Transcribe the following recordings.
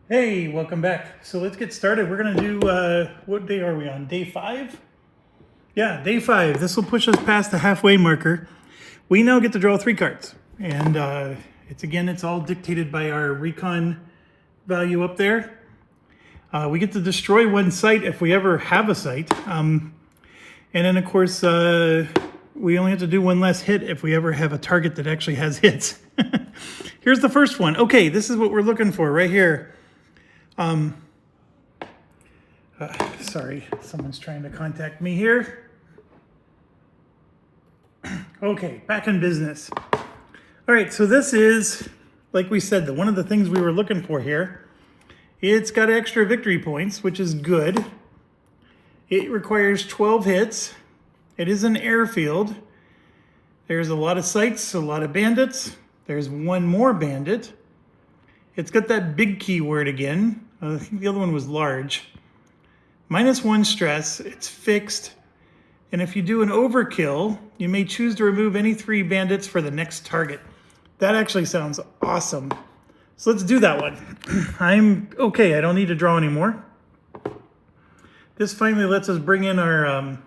Hey, welcome back. So let's get started. We're going to do, what day are we on? Day 5? Yeah, day 5. This will push us past the halfway marker. We now get to draw 3 cards. And it's all dictated by our recon value up there. We get to destroy one site if we ever have a site. And then, of course, we only have to do one less hit if we ever have a target that actually has hits. Here's the first one. Okay, this is what we're looking for right here. Sorry, someone's trying to contact me here. Okay, back in business. All right, so this is, like we said, one of the things we were looking for here. It's got extra victory points, which is good. It requires 12 hits. It is an airfield. There's a lot of sites, a lot of bandits. There's one more bandit. It's got that big keyword again. I think the other one was large. -1 stress. It's fixed. And if you do an overkill, you may choose to remove any 3 bandits for the next target. That actually sounds awesome. So let's do that one. I'm okay. I don't need to draw anymore. This finally lets us bring in our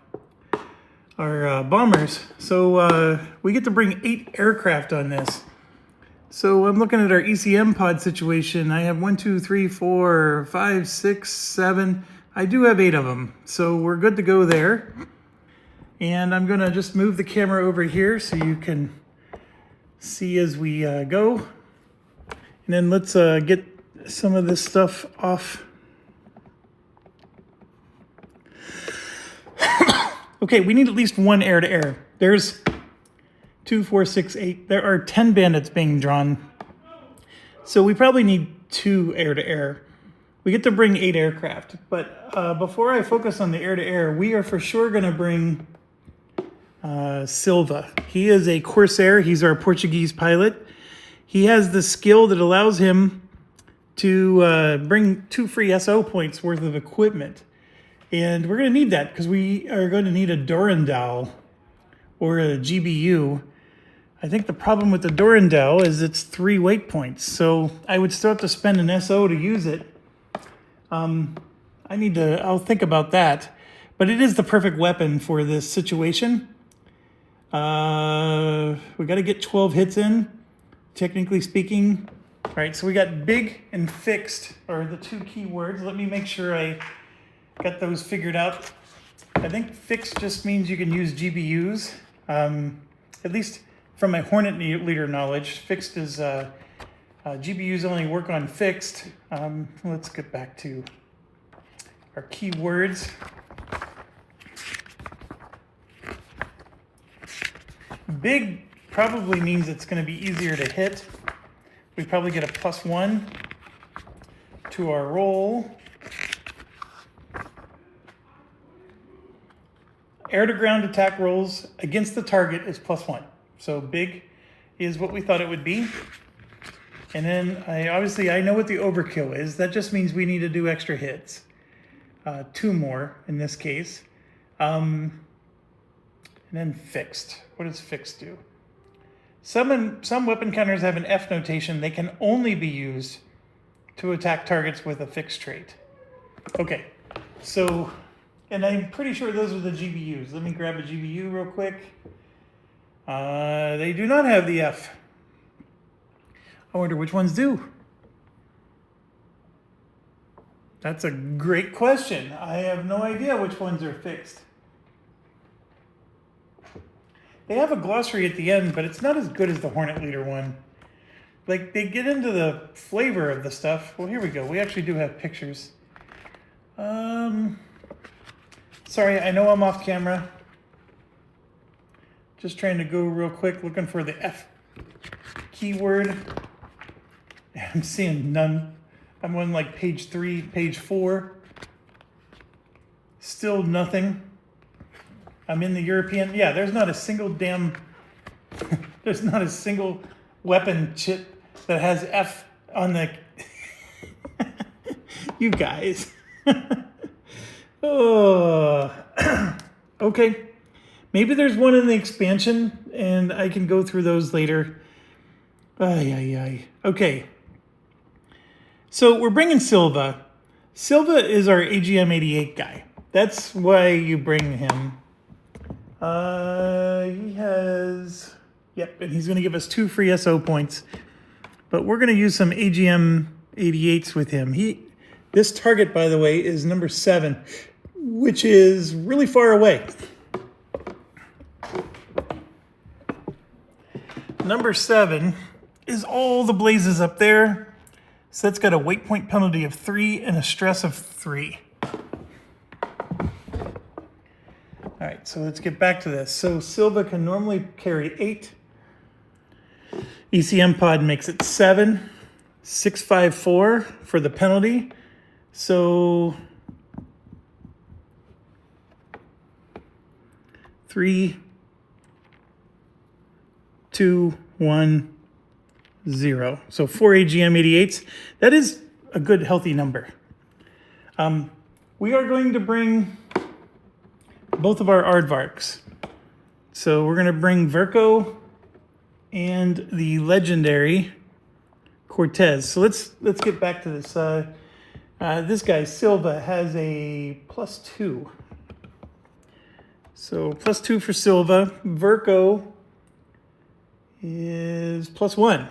bombers. So we get to bring 8 aircraft on this. So I'm looking at our ECM pod situation. I have 1, 2, 3, 4, 5, 6, 7. I do have 8 of them. So we're good to go there. And I'm going to just move the camera over here so you can see as we go. And then let's get some of this stuff off. Okay, we need at least 1 air-to-air. There's 2, 4, 6, 8. There are 10 bandits being drawn. So we probably need 2 air-to-air. We get to bring 8 aircraft. But before I focus on the air-to-air, we are for sure going to bring Silva. He is a Corsair. He's our Portuguese pilot. He has the skill that allows him to bring 2 free SO points worth of equipment. And we're going to need that because we are going to need a Dorandal or a GBU. I think the problem with the Dorandal is it's 3 weight points. So I would still have to spend an SO to use it. I'll think about that. But it is the perfect weapon for this situation. We got to get 12 hits in, technically speaking. All right, so we got big and fixed are the 2 key words. Let me make sure I got those figured out. I think fixed just means you can use GBUs. At least from my Hornet leader knowledge, fixed is GBUs only work on fixed. Let's get back to our keywords. Big probably means it's going to be easier to hit. We probably get a +1 to our roll. Air-to-ground attack rolls against the target is +1. So big is what we thought it would be. And then I know what the overkill is. That just means we need to do extra hits. 2 more in this case. And then fixed. What does fixed do? Some weapon counters have an F notation. They can only be used to attack targets with a fixed trait. Okay, so... And I'm pretty sure those are the GBUs. Let me grab a GBU real quick. They do not have the F. I wonder which ones do. That's a great question. I have no idea which ones are fixed. They have a glossary at the end, but it's not as good as the Hornet Leader one. Like, they get into the flavor of the stuff. Well, here we go. We actually do have pictures. Sorry, I know I'm off camera. Just trying to go real quick, looking for the F keyword. I'm seeing none. I'm on like page 3, page 4. Still nothing. I'm in the European. Yeah, there's not a single there's not a single weapon chip that has F on the... You guys. Oh, okay. Maybe there's one in the expansion, and I can go through those later. Okay. So we're bringing Silva. Silva is our AGM 88 guy. That's why you bring him. He has, yep, and he's going to give us 2 free SO points. But we're going to use some AGM 88s with him. This target, by the way, is number 7, which is really far away. Number 7 is all the blazes up there. So that's got a weight point penalty of 3 and a stress of 3. All right, so let's get back to this. So Silva can normally carry 8. ECM pod makes it 7. 654 for the penalty. So 3, 2, 1, 0. So 4 AGM 88s. That is a good, healthy number. We are going to bring both of our aardvarks. So we're going to bring Verco and the legendary Cortez. So let's get back to this. This guy, Silva, has a +2. So +2 for Silva. Verco is +1.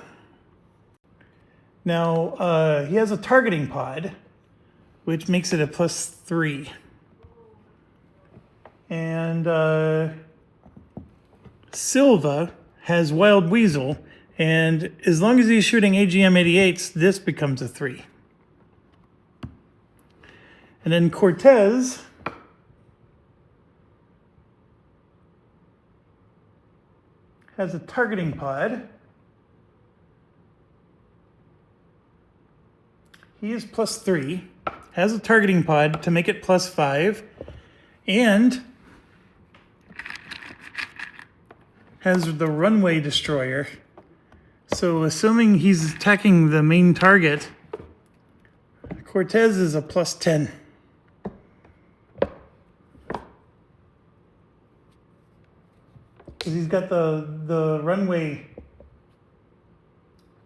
Now, he has a targeting pod, which makes it a +3. And Silva has Wild Weasel, and as long as he's shooting AGM 88s, this becomes a 3. And then Cortez has a targeting pod. He is +3, has a targeting pod to make it +5, and has the runway destroyer. So assuming he's attacking the main target, Cortez is a +10. Because he's got the runway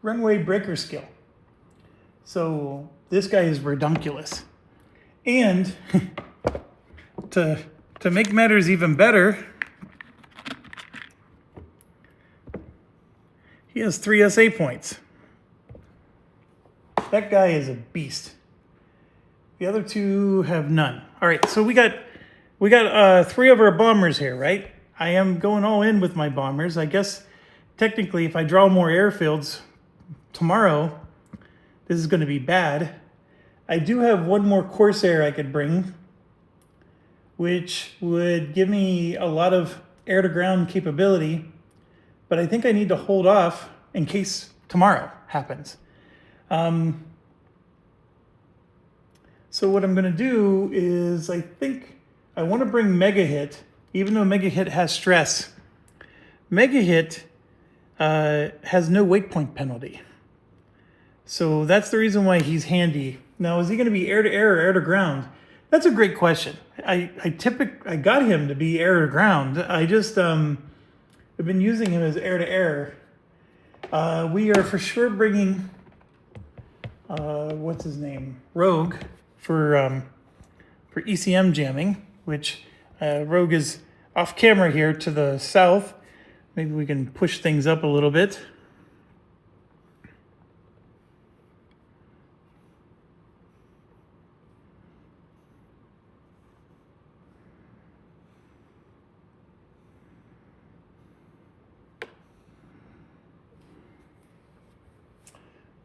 breaker skill. So this guy is redunculous. And to make matters even better, he has 3 SA points. That guy is a beast. The other 2 have none. All right, so we got 3 of our bombers here, right? I am going all in with my bombers. I guess technically if I draw more airfields tomorrow, this is going to be bad. I do have one more Corsair I could bring, which would give me a lot of air-to-ground capability, but I think I need to hold off in case tomorrow happens. So what I'm going to do is I think I want to bring Mega Hit, even though Mega Hit has stress. Mega Hit has no weight point penalty. So that's the reason why he's handy. Now, is he going to be air-to-air or air-to-ground? That's a great question. I got him to be air-to-ground. I just I've been using him as air-to-air. We are for sure bringing what's his name? Rogue for ECM jamming, which Rogue is off camera here to the south. Maybe we can push things up a little bit.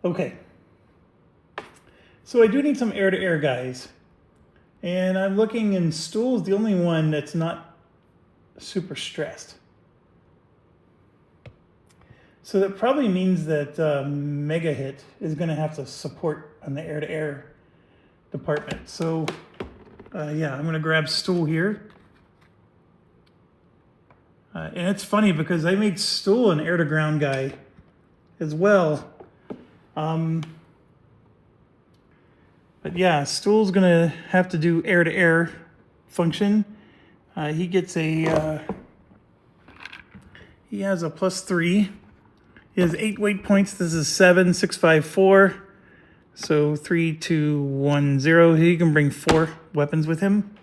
Okay. So I do need some air-to-air guys. And I'm looking, and Stool's the only one that's not super stressed. So that probably means that Mega Hit is going to have to support on the air-to-air department. So yeah, I'm going to grab Stool here. And it's funny because I made Stool an air-to-ground guy as well. But yeah, Stool's gonna have to do air-to-air function. He gets a, he has a +3. He has 8 weight points. This is 7, 6, 5, 4. So 3, 2, 1, 0. He can bring 4 weapons with him.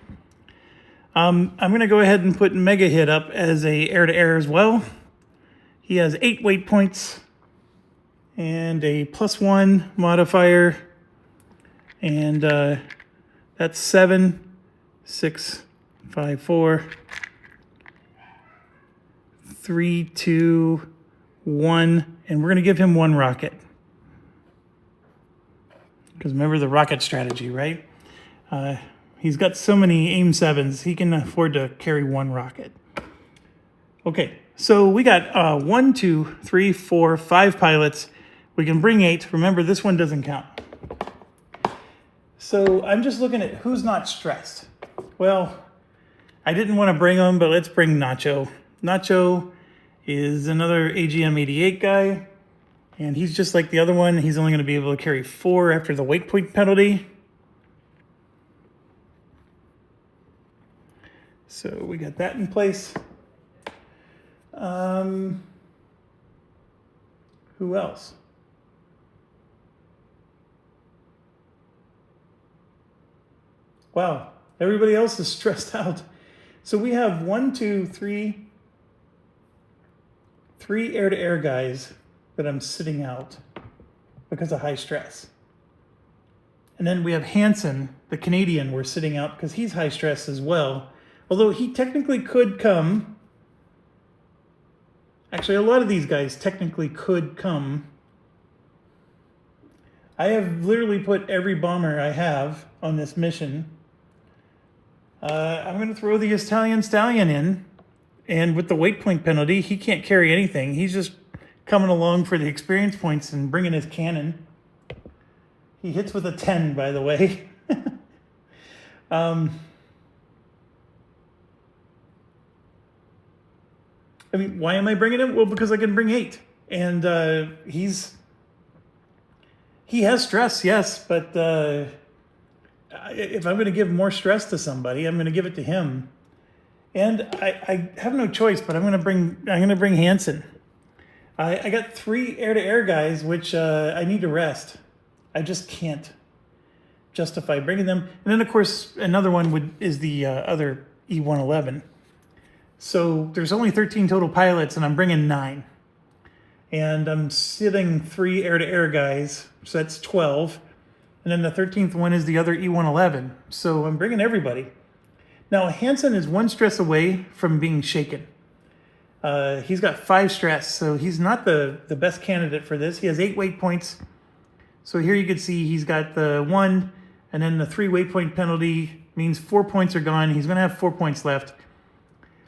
I'm going to go ahead and put Mega Hit up as a air-to-air as well. He has 8 weight points and a +1 modifier. And that's 7, 6, 5, 4, 3, 2, 1. And we're going to give him 1 rocket. Because remember the rocket strategy, right? He's got so many AIM 7s, he can afford to carry 1 rocket. Okay, so we got 1, 2, 3, 4, 5 pilots. We can bring 8. Remember, this one doesn't count. So I'm just looking at who's not stressed. Well, I didn't want to bring him, but let's bring Nacho. Nacho is another AGM-88 guy, and he's just like the other one. He's only going to be able to carry 4 after the weight point penalty. So we got that in place. Who else? Wow, everybody else is stressed out. So we have 1, 2, 3 air-to-air guys that I'm sitting out because of high stress. And then we have Hansen, the Canadian, we're sitting out because he's high stress as well. Although he technically could come. Actually, a lot of these guys technically could come. I have literally put every bomber I have on this mission. I'm going to throw the Italian Stallion in. And with the weight point penalty, he can't carry anything. He's just coming along for the experience points and bringing his cannon. He hits with a 10, by the way. I mean, why am I bringing him? Well, because I can bring 8. And he has stress, yes, but if I'm going to give more stress to somebody, I'm going to give it to him. And I have no choice, but I'm going to bring Hansen. I got 3 air-to-air guys, which I need to rest. I just can't justify bringing them. And then, of course, another one is the other E111. So there's only 13 total pilots, and I'm bringing 9. And I'm sitting 3 air-to-air guys, so that's 12. And then the 13th one is the other E111. So I'm bringing everybody. Now, Hansen is 1 stress away from being shaken. He's got 5 stress, so he's not the best candidate for this. He has 8 weight points. So here you can see he's got the 1, and then the 3 weight point penalty means 4 points are gone. He's going to have 4 points left.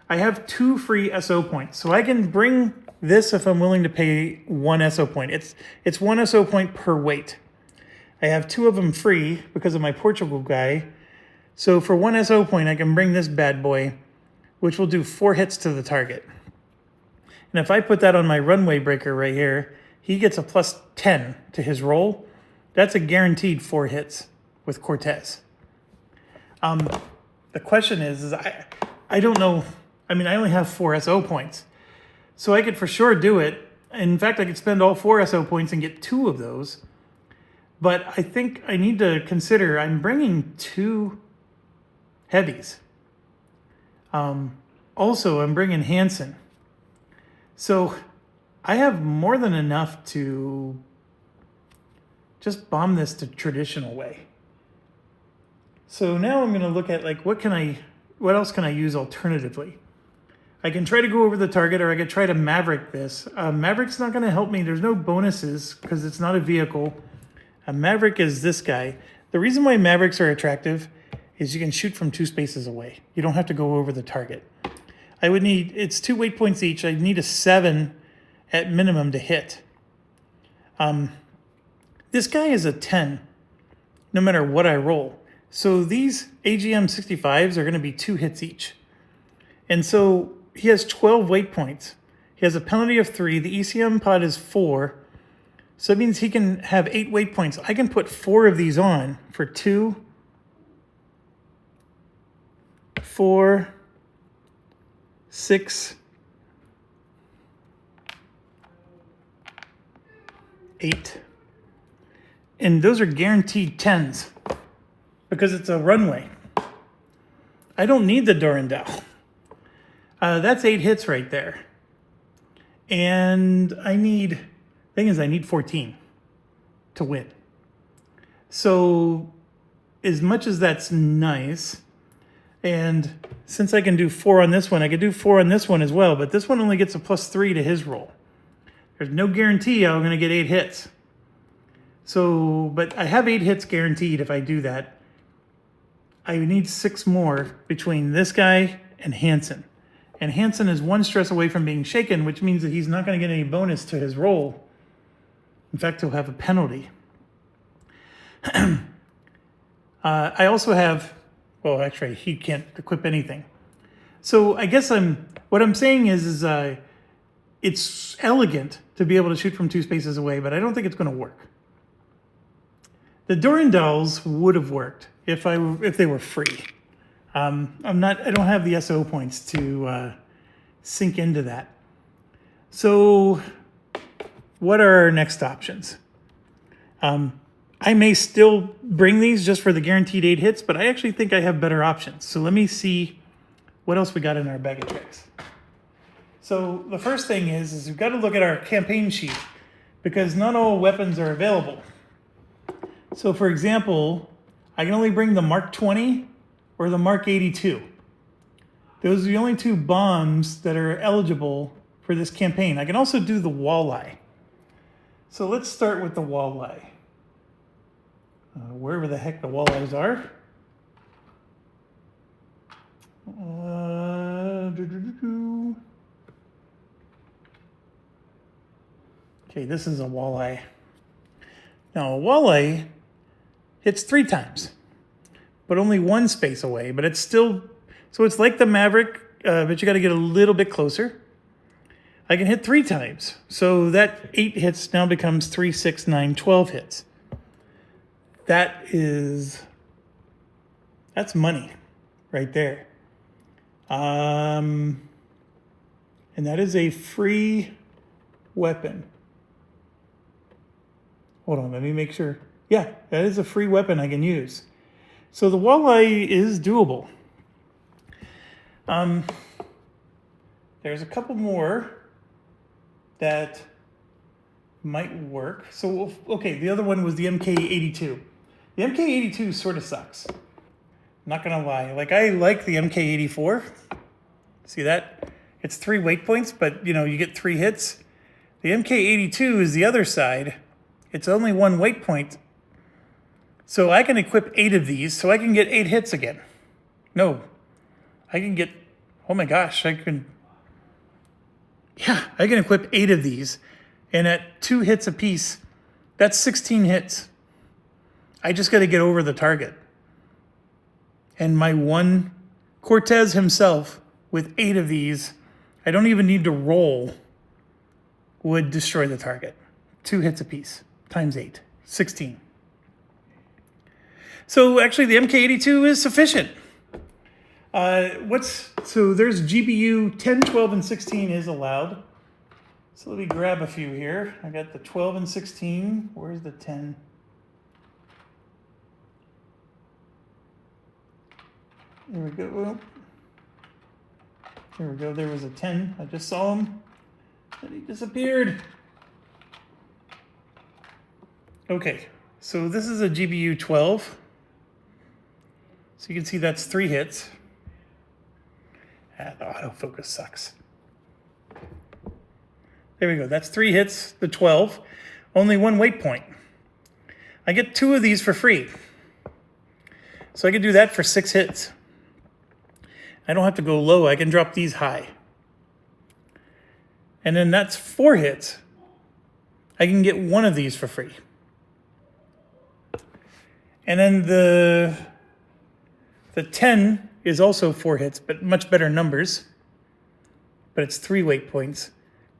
I have 2 free SO points, so I can bring this if I'm willing to pay 1 SO point. It's 1 SO point per weight. I have 2 of them free because of my Portugal guy. So for 1 SO point, I can bring this bad boy, which will do 4 hits to the target. And if I put that on my runway breaker right here, he gets a +10 to his roll. That's a guaranteed 4 hits with Cortez. The question is I don't know. I mean, I only have 4 SO points. So I could for sure do it. In fact, I could spend all 4 SO points and get 2 of those. But I think I need to consider I'm bringing 2 heavies. Also, I'm bringing Hansen. So I have more than enough to just bomb this the traditional way. So now I'm going to look at what else can I use alternatively? I can try to go over the target, or I could try to Maverick this. Maverick's not going to help me. There's no bonuses because it's not a vehicle. A Maverick is this guy. The reason why Mavericks are attractive is you can shoot from 2 spaces away. You don't have to go over the target. It's 2 weight points each. I need a 7 at minimum to hit. This guy is a 10, no matter what I roll. So these AGM 65s are going to be 2 hits each. And so he has 12 weight points. He has a penalty of 3. The ECM pod is 4. So that means he can have 8 weight points. I can put 4 of these on for 2, 4, 6, 8, and those are guaranteed 10s because it's a runway. I don't need the Durandal. That's 8 hits right there. And I need 14 to win. So as much as that's nice, and since I can do 4 on this one, I could do 4 on this one as well, but this one only gets a +3 to his roll. There's no guarantee I'm going to get 8 hits. So, but I have 8 hits guaranteed if I do that. I need 6 more between this guy and Hansen. And Hansen is 1 stress away from being shaken, which means that he's not going to get any bonus to his roll. In fact, he'll have a penalty. I also have, well, actually, he can't equip anything. So I guess what I'm saying is it's elegant to be able to shoot from 2 spaces away, but I don't think it's going to work. The Durandals would have worked if they were free. I don't have the SO points to sink into that. So what are our next options? I may still bring these just for the guaranteed 8 hits, but I actually think I have better options. So let me see what else we got in our bag of tricks. So the first thing is we've got to look at our campaign sheet because not all weapons are available. So for example, I can only bring the Mark 20 or the Mark 82. Those are the only 2 bombs that are eligible for this campaign. I can also do the walleye. So let's start with the walleye. Wherever the heck the walleyes are. Okay, this is a walleye. Now, a walleye hits 3 times, but only 1 space away. But it's still, so it's like the Maverick, but you got to get a little bit closer. I can hit 3 times. So that 8 hits now becomes 3, 6, 9, 12 hits. That's money right there. And that is a free weapon. Hold on, let me make sure. Yeah, that is a free weapon I can use. So the walleye is doable. There's a couple more that might work. So, okay, the other one was the MK82. The MK82 sort of sucks. Not gonna lie. Like, I like the MK84. See that? It's 3 weight points, but you get 3 hits. The MK82 is the other side. It's only 1 weight point. So I can equip 8 of these, so I can get 8 hits again. No, I can get, oh my gosh, I can equip 8 of these. And at 2 hits apiece, that's 16 hits. I just got to get over the target. And my one Cortez himself with 8 of these, I don't even need to roll, would destroy the target. 2 hits apiece times 8, 16. So actually the MK82 is sufficient. So there's GBU 10, 12, and 16 is allowed. So let me grab a few here. I got the 12 and 16. Where's the 10? There we go. There we go. There was a 10. I just saw him. And he disappeared. Okay. So this is a GBU 12. So you can see that's 3 hits. The autofocus sucks. There we go. That's 3 hits, the 12. Only 1 weight point. I get 2 of these for free. So I can do that for 6 hits. I don't have to go low. I can drop these high. And then that's 4 hits. I can get 1 of these for free. And then the 10 is also 4 hits, but much better numbers. But it's 3 weight points.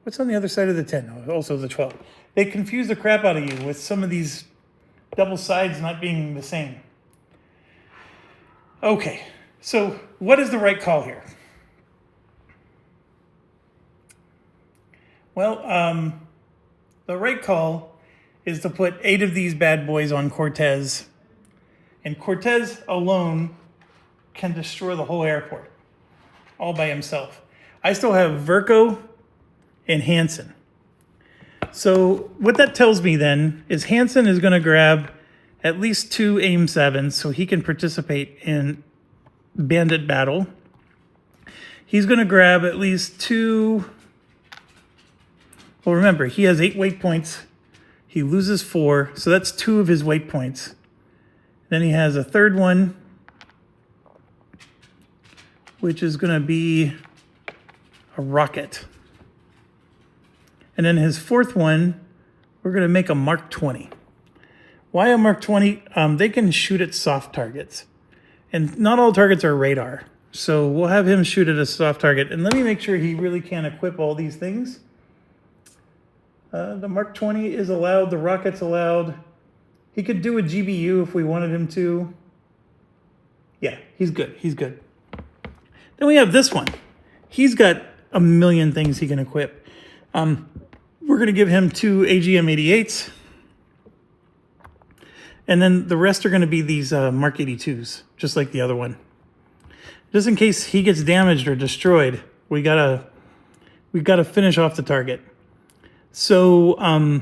What's on the other side of the 10? Oh, also the 12. They confuse the crap out of you with some of these double sides not being the same. Okay, so what is the right call here? Well, the right call is to put 8 of these bad boys on Cortez. And Cortez alone can destroy the whole airport, all by himself. I still have Verco and Hansen. So what that tells me then is Hansen is going to grab at least 2 AIM-7s so he can participate in bandit battle. He's going to grab at least 2... Well, remember, he has 8 weight points. He loses 4, so that's 2 of his weight points. Then he has a third one, which is going to be a rocket. And then his fourth one, we're going to make a Mark 20. Why a Mark 20? They can shoot at soft targets. And not all targets are radar. So we'll have him shoot at a soft target. And let me make sure he really can equip all these things. The Mark 20 is allowed. The rocket's allowed. He could do a GBU if we wanted him to. Yeah, he's good. He's good. Then we have this one. He's got a million things he can equip. We're going to give him 2 AGM-88s. And then the rest are going to be these Mark 82s, just like the other one. Just in case he gets damaged or destroyed, we've got to finish off the target. So I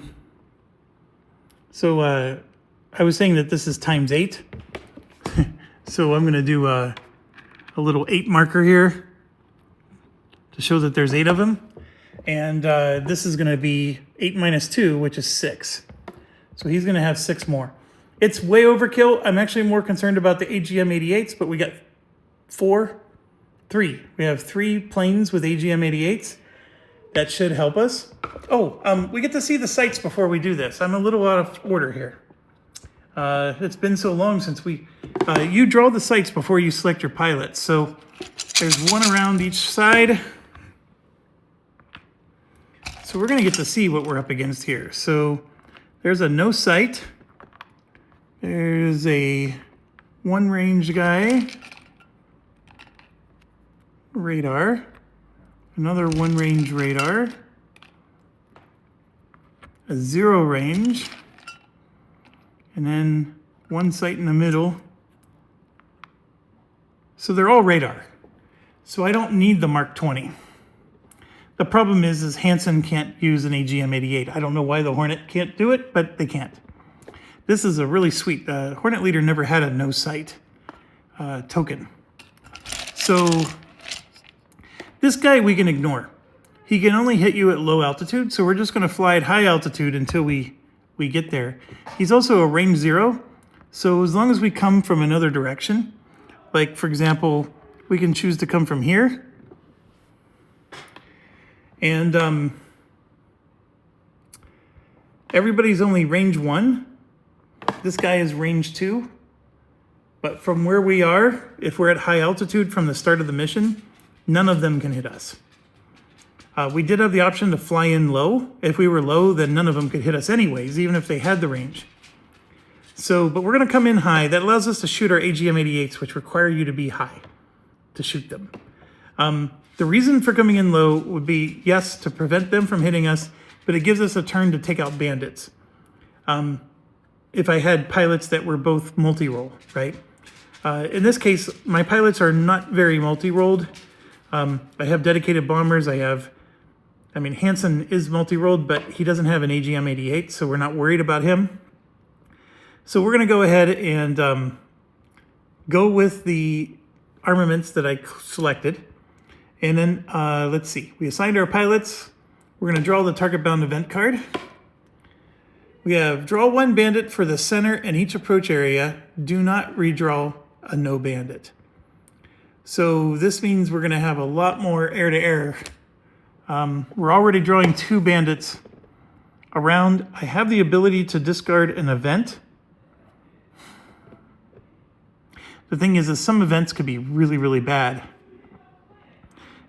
was saying that this is times 8. So I'm going to do a little 8 marker here to show that there's 8 of them. And this is going to be 8 minus 2, which is 6. So he's going to have 6 more. It's way overkill. I'm actually more concerned about the AGM-88s, but we got 3. We have 3 planes with AGM-88s. That should help us. Oh, we get to see the sights before we do this. I'm a little out of order here. It's been so long since you draw the sights before you select your pilots. So there's one around each side. So we're going to get to see what we're up against here. So there's a no sight. There's a 1 range guy. Radar. Another 1 range radar. A 0 range. And then 1 sight in the middle. So they're all radar. So I don't need the Mark 20. The problem is Hansen can't use an AGM-88. I don't know why the Hornet can't do it, but they can't. This is a really sweet. Hornet Leader never had a no sight token. So this guy we can ignore. He can only hit you at low altitude, so we're just going to fly at high altitude until we get there. He's also a range 0, so as long as we come from another direction, like for example, we can choose to come from here. And everybody's only range 1. This guy is range 2. But from where we are, if we're at high altitude from the start of the mission, none of them can hit us. We did have the option to fly in low. If we were low, then none of them could hit us anyways, even if they had the range. So, but we're going to come in high. That allows us to shoot our AGM-88s, which require you to be high to shoot them. The reason for coming in low would be, yes, to prevent them from hitting us, but it gives us a turn to take out bandits. If I had pilots that were both multi-role, right? In this case, my pilots are not very multi-rolled. I have dedicated bombers. Hansen is multi-rolled, but he doesn't have an AGM-88, so we're not worried about him. So we're going to go ahead and go with the armaments that I selected. And then, let's see. We assigned our pilots. We're going to draw the target-bound event card. We have draw 1 bandit for the center and each approach area. Do not redraw a no bandit. So this means we're going to have a lot more air-to-air. We're already drawing 2 bandits around. I have the ability to discard an event. The thing is some events could be really, really bad.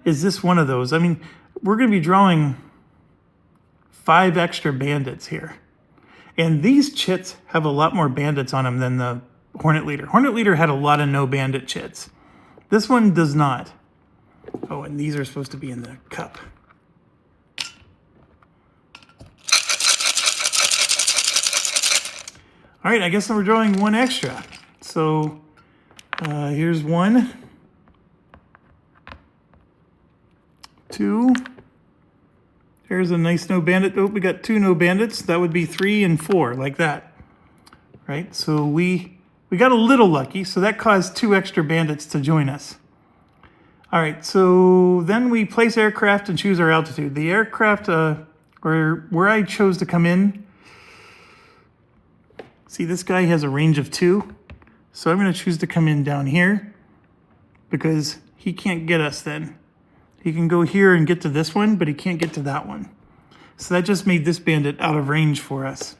Is this one of those? I mean, we're going to be drawing 5 extra bandits here. And these chits have a lot more bandits on them than the Hornet Leader. Hornet Leader had a lot of no bandit chits. This one does not. Oh, and these are supposed to be in the cup. All right, I guess we're drawing one extra. So here's 1, 2. There's a nice no bandit. Oh, we got 2 no bandits. That would be 3 and 4, like that. Right? So we got a little lucky, so that caused 2 extra bandits to join us. All right, so then we place aircraft and choose our altitude. The aircraft, where I chose to come in, see, this guy has a range of 2. So I'm going to choose to come in down here because he can't get us then. He can go here and get to this one, but he can't get to that one. So that just made this bandit out of range for us.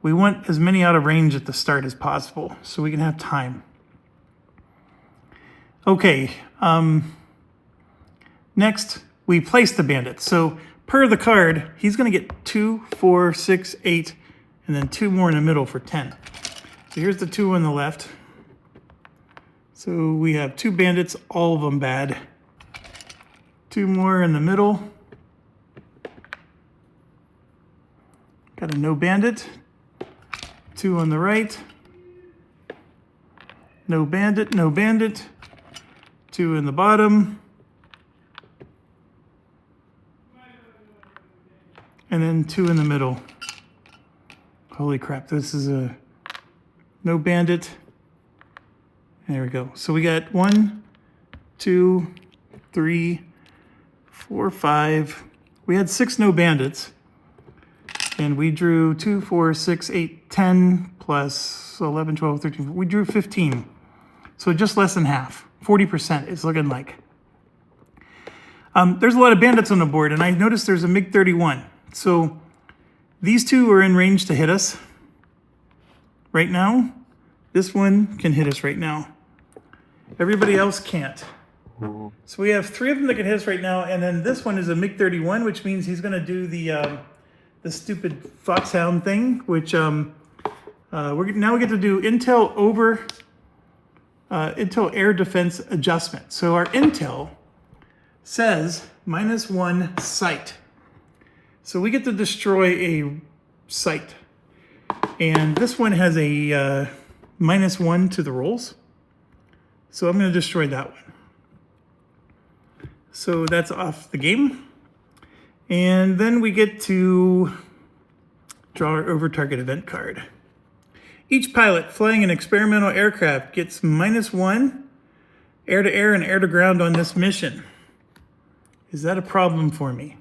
We want as many out of range at the start as possible so we can have time. Okay, next we place the bandit. So per the card, he's going to get 2, 4, 6, 8, and then 2 more in the middle for 10. So here's the 2 on the left. So we have 2 bandits, all of them bad. 2 more in the middle. Got a no bandit. 2 on the right. No bandit, no bandit. 2 in the bottom. And then 2 in the middle. Holy crap, this is a no bandit. There we go. So we got 1, 2, 3, 4, 5. We had 6 no bandits. And we drew 2, 4, 6, 8, 10 plus 11, 12, 13. We drew 15. So just less than half. 40% it's looking like. There's a lot of bandits on the board, and I noticed there's a MiG-31. So these 2 are in range to hit us right now. This one can hit us right now. Everybody else can't. So we have 3 of them that can hit us right now, and then this one is a MiG-31, which means he's going to do the stupid Foxhound thing, which now we get to do intel over intel air defense adjustment. So our intel says -1 sight. So we get to destroy a site. And this one has a -1 to the rolls. So I'm going to destroy that one. So that's off the game. And then we get to draw our over target event card. Each pilot flying an experimental aircraft gets -1 air-to-air and air-to-ground on this mission. Is that a problem for me?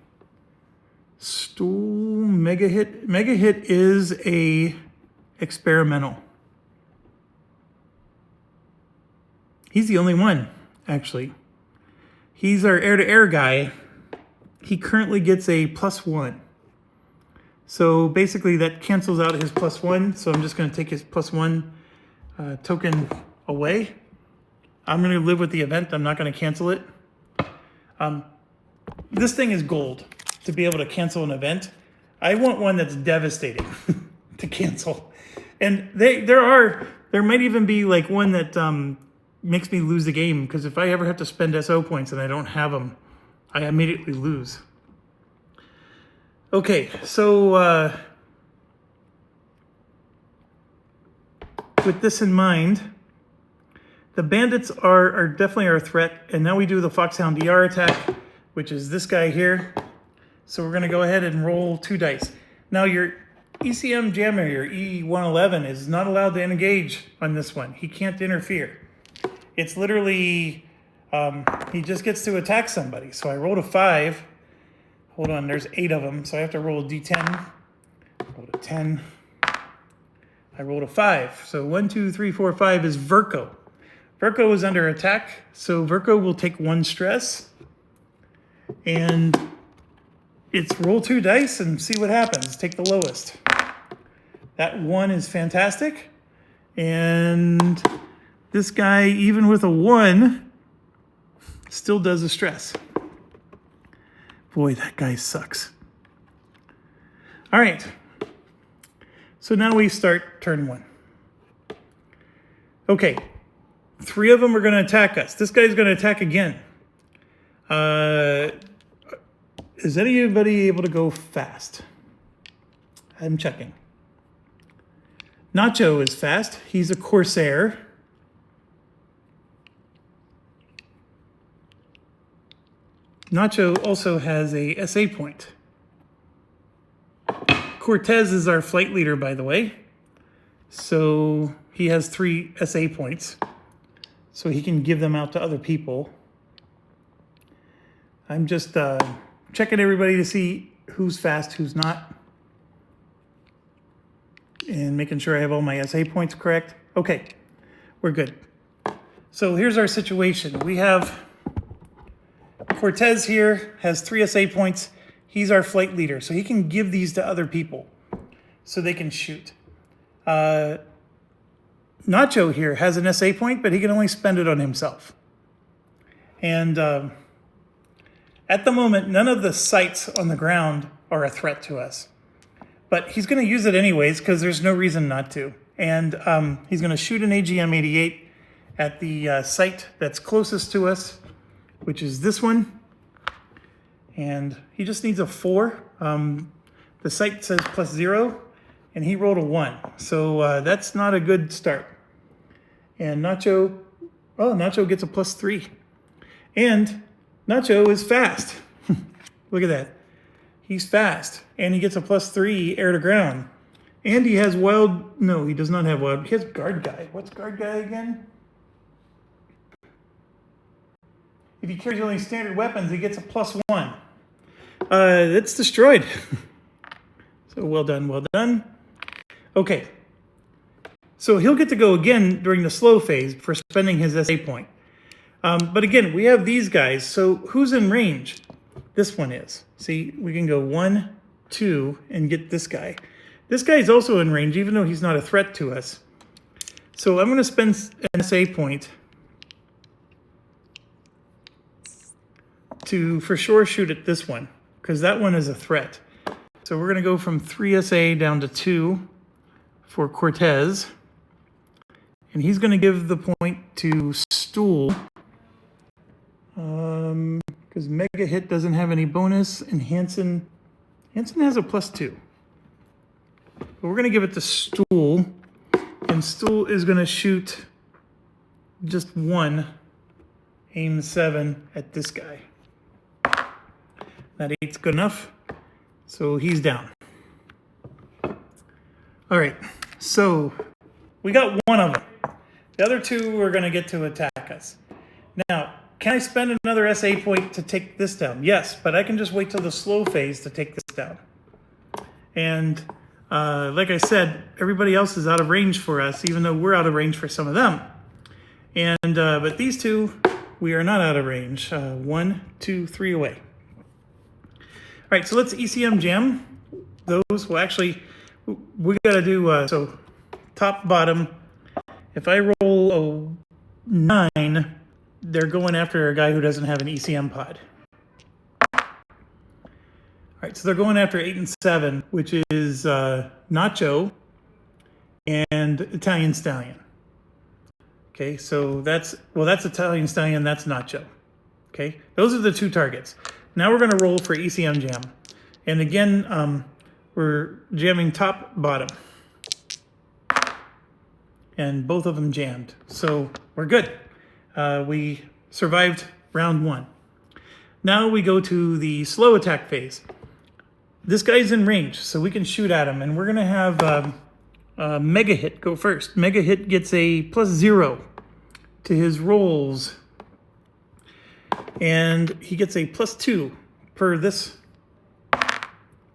Stool mega hit. Mega hit is a experimental. He's the only one, actually. He's our air-to-air guy. He currently gets a +1. So basically that cancels out his +1. So I'm just going to take his +1 token away. I'm going to live with the event. I'm not going to cancel it. This thing is gold to be able to cancel an event. I want one that's devastating to cancel. And there might even be like one that makes me lose the game, because if I ever have to spend SO points and I don't have them, I immediately lose. Okay, so with this in mind, the bandits are definitely our threat, and now we do the Foxhound DR attack, which is this guy here. So we're going to go ahead and roll 2 dice. Now your ECM jammer, your E111, is not allowed to engage on this one. He can't interfere. It's literally, he just gets to attack somebody. So I rolled a 5. Hold on, there's 8 of them, so I have to roll a D10. Rolled a 10. I rolled a 5. So 1, 2, 3, 4, 5 is Verco. Verco is under attack, so Verco will take 1 stress. And it's roll 2 dice and see what happens. Take the lowest. That 1 is fantastic. And this guy, even with a 1, still does a stress. Boy, that guy sucks. All right. So now we start turn 1. Okay. 3 of them are going to attack us. This guy's going to attack again. Is anybody able to go fast? I'm checking. Nacho is fast. He's a Corsair. Nacho also has a SA point. Cortez is our flight leader, by the way. So he has 3 SA points. So he can give them out to other people. I'm just checking everybody to see who's fast, who's not. And making sure I have all my SA points correct. Okay, we're good. So here's our situation. We have Cortez here, has 3 SA points. He's our flight leader, so he can give these to other people so they can shoot. Nacho here has an SA point, but he can only spend it on himself. And at the moment, none of the sights on the ground are a threat to us. But he's going to use it anyways because there's no reason not to. And he's going to shoot an AGM-88 at the site that's closest to us, which is this one. And he just needs a 4. The site says +0, and he rolled a 1. So that's not a good start. And Nacho gets a +3. And Nacho is fast. Look at that. He's fast. And he gets a +3 air to ground. And he has wild, no, he does not have wild. He has guard guy. What's guard guy again? If he carries only standard weapons, he gets a +1. It's destroyed. So well done, well done. Okay. So he'll get to go again during the slow phase for spending his SA point. But again, we have these guys. So who's in range? This one is. See, we can go 1, 2, and get this guy. This guy is also in range, even though he's not a threat to us. So I'm going to spend an SA point to for sure shoot at this one, because that one is a threat. So we're going to go from 3 SA down to 2 for Cortez. And he's going to give the point to Stool. Because Mega Hit doesn't have any bonus, and Hansen has a +2. But we're going to give it to Stool, and Stool is going to shoot just 1, aim 7 at this guy. That 8's good enough, so he's down. All right, so we got 1 of them. The other 2 are going to get to attack us. Now, can I spend another SA point to take this down? Yes, but I can just wait till the slow phase to take this down. And like I said, everybody else is out of range for us, even though we're out of range for some of them. And but these 2, we are not out of range. 1, 2, 3 away. All right, so let's ECM jam those. Well, actually, we got to do, so top, bottom. If I roll a 9, they're going after a guy who doesn't have an ECM pod. All right, so they're going after 8 and 7, which is Nacho and Italian Stallion. Okay, so that's Italian Stallion, that's Nacho. Okay, those are the 2 targets. Now we're going to roll for ECM jam. And again, we're jamming top, bottom. And both of them jammed. So we're good. We survived round 1. Now we go to the slow attack phase. This guy's in range, so we can shoot at him. And we're going to have Mega Hit go first. Mega Hit gets a +0 to his rolls. And he gets a +2 per this.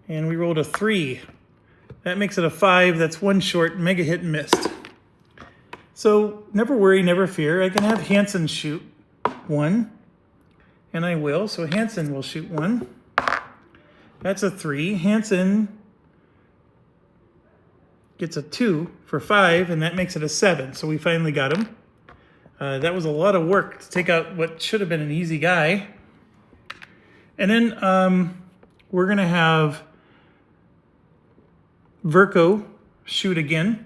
And we rolled a 3. That makes it a 5. That's 1 short. Mega Hit missed. So never worry, never fear. I can have Hansen shoot 1. And I will. So Hansen will shoot 1. That's a 3. Hansen gets a 2 for 5. And that makes it a 7. So we finally got him. That was a lot of work to take out what should have been an easy guy. And then we're going to have Verco shoot again.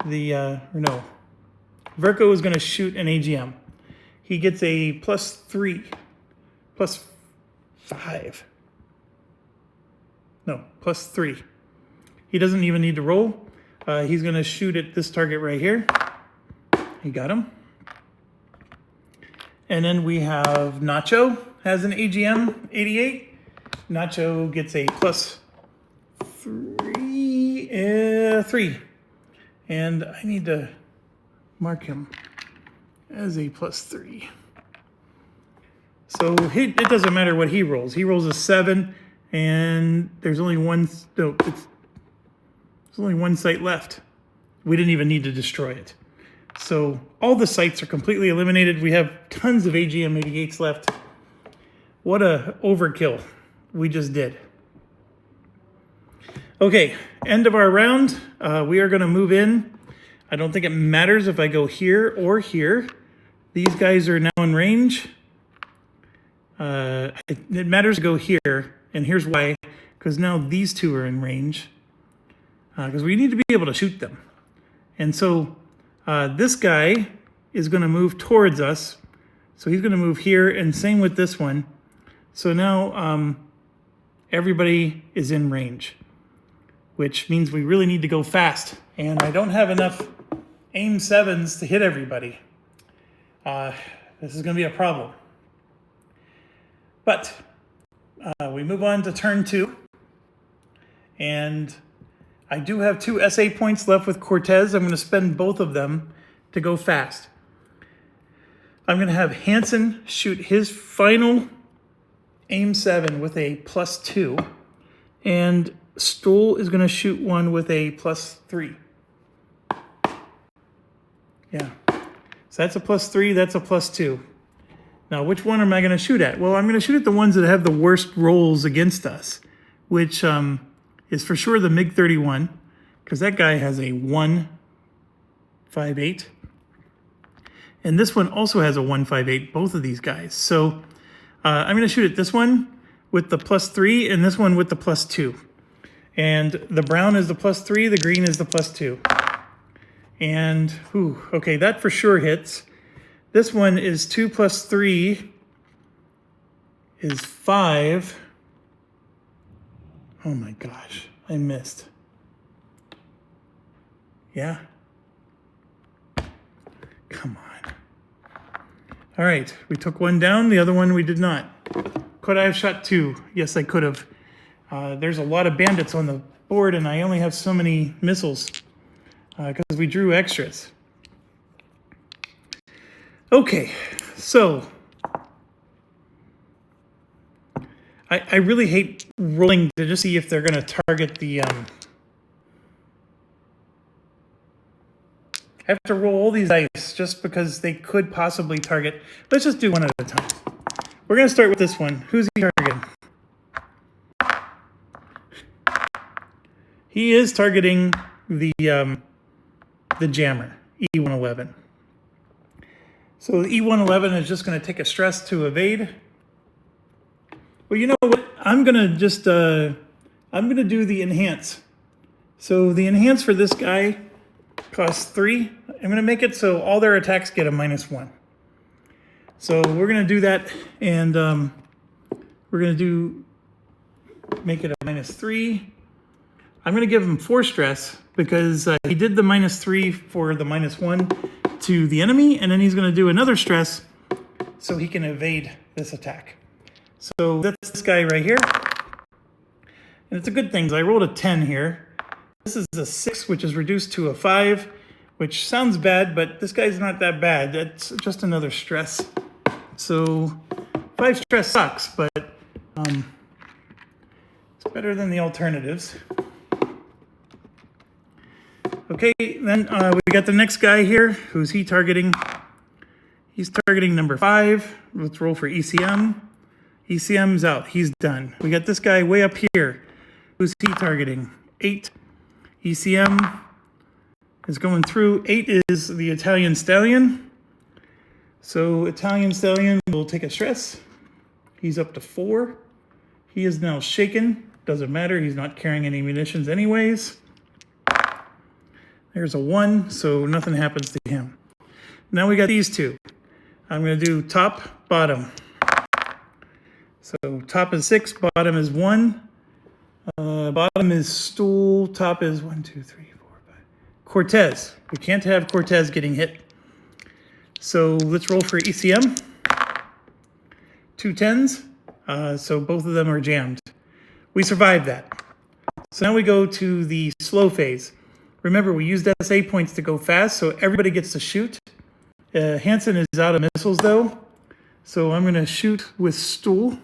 Verco is going to shoot an AGM. He gets a +3, +5. No, +3. He doesn't even need to roll. He's going to shoot at this target right here. He got him. And then we have Nacho has an AGM 88. Nacho gets a plus 3. And I need to mark him as a plus 3. So it doesn't matter what he rolls. He rolls a 7, and there's only one. No, there's only one site left. We didn't even need to destroy it. So all the sites are completely eliminated. We have tons of AGM 88s left. What a overkill we just did. Okay, end of our round. We are going to move in. I don't think it matters if I go here or here. These guys are now in range. It matters to go here, and here's why. Because now these two are in range. Because we need to be able to shoot them. And so this guy is going to move towards us. So he's going to move here, and same with this one. So now everybody is in range, which means we really need to go fast. And I don't have enough aim 7s to hit everybody. This is going to be a problem. But we move on to turn 2. And I do have 2 SA points left with Cortez. I'm going to spend both of them to go fast. I'm going to have Hansen shoot his final aim 7 with a plus 2. And Stoll is going to shoot one with a plus 3. Yeah. So that's a plus 3, that's a plus 2. Now, which one am I going to shoot at? Well, I'm going to shoot at the ones that have the worst rolls against us, which is for sure the MiG-31, because that guy has a 158. And this one also has a 158, both of these guys. So I'm going to shoot at this one with the plus 3 and this one with the plus 2. And the brown is the plus 3, the green is the plus 2. And, okay, that for sure hits. This one is 2 plus 3 is 5. Oh my gosh, I missed. Yeah? Come on. All right, we took one down, the other one we did not. Could I have shot 2? Yes, I could have. There's a lot of bandits on the board, and I only have so many missiles because we drew extras. Okay, so I really hate rolling to just see if they're going to target the... I have to roll all these dice just because they could possibly target. Let's just do one at a time. We're going to start with this one. Who's he targeting? He is targeting the jammer, E111. So the E111 is just going to take a stress to evade. Well, you know what? I'm going to just, I'm going to do the enhance. So the enhance for this guy costs 3. I'm going to make it so all their attacks get a -1. So we're going to do that, and we're going to make it a -3. I'm going to give him 4 stress because he did the -3 for the -1 to the enemy, and then he's going to do another stress so he can evade this attack. So that's this guy right here. And it's a good thing. I rolled a 10 here. This is a 6, which is reduced to a 5, which sounds bad, but this guy's not that bad. That's just another stress. So 5 stress sucks, but it's better than the alternatives. Okay, then we got the next guy here. Who's he targeting? He's targeting number 5. Let's roll for ECM. ECM's out. He's done. We got this guy way up here. Who's he targeting? 8. ECM is going through. 8 is the Italian Stallion. So Italian Stallion will take a stress. He's up to 4. He is now shaken. Doesn't matter. He's not carrying any munitions anyways. There's a 1, so nothing happens to him. Now we got these two. I'm going to do top, bottom. So top is 6, bottom is 1. Bottom is Stool, top is 1, 2, 3, 4, 5. Cortez. We can't have Cortez getting hit. So let's roll for ECM. 2 10s. So both of them are jammed. We survived that. So now we go to the slow phase. Remember, we used SA points to go fast, so everybody gets to shoot. Hansen is out of missiles, though. So I'm going to shoot with Stool.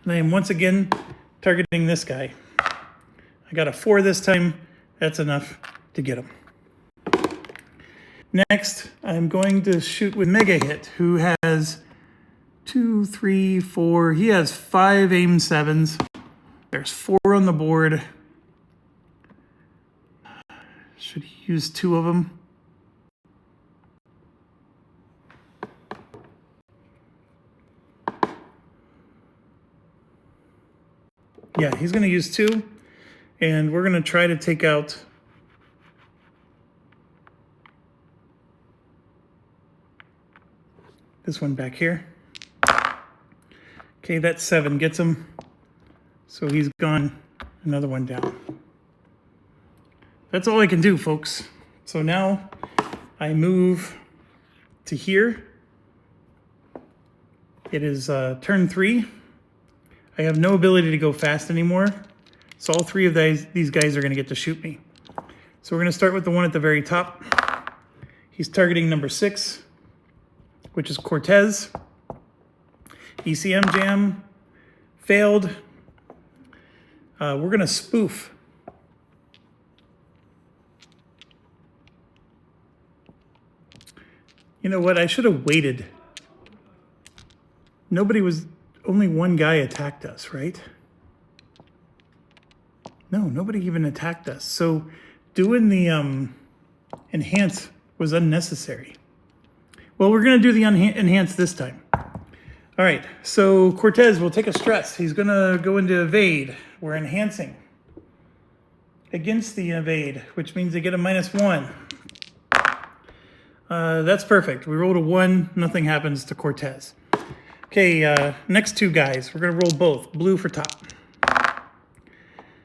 And I am once again targeting this guy. I got a 4 this time. That's enough to get him. Next, I'm going to shoot with Mega Hit, who has 2, 3, 4. He has 5 aim 7s. There's 4 on the board. Should he use 2 of them? Yeah, he's going to use 2. And we're going to try to take out this one back here. Okay, that 7 gets him. So he's gone. Another one down. That's all I can do, folks. So now I move to here. It is turn 3. I have no ability to go fast anymore. So all 3 of these guys are going to get to shoot me. So we're going to start with the one at the very top. He's targeting number 6, which is Cortez. ECM jam. Failed. We're going to spoof. You know what? I should have waited. Only one guy attacked us, right? No, nobody even attacked us. So doing the enhance was unnecessary. Well, we're going to do the enhance this time. All right, so Cortez will take a stress. He's going to go into evade. We're enhancing against the evade, which means they get a -1. That's perfect. We rolled a 1. Nothing happens to Cortez. Okay, next 2 guys. We're going to roll both. Blue for top.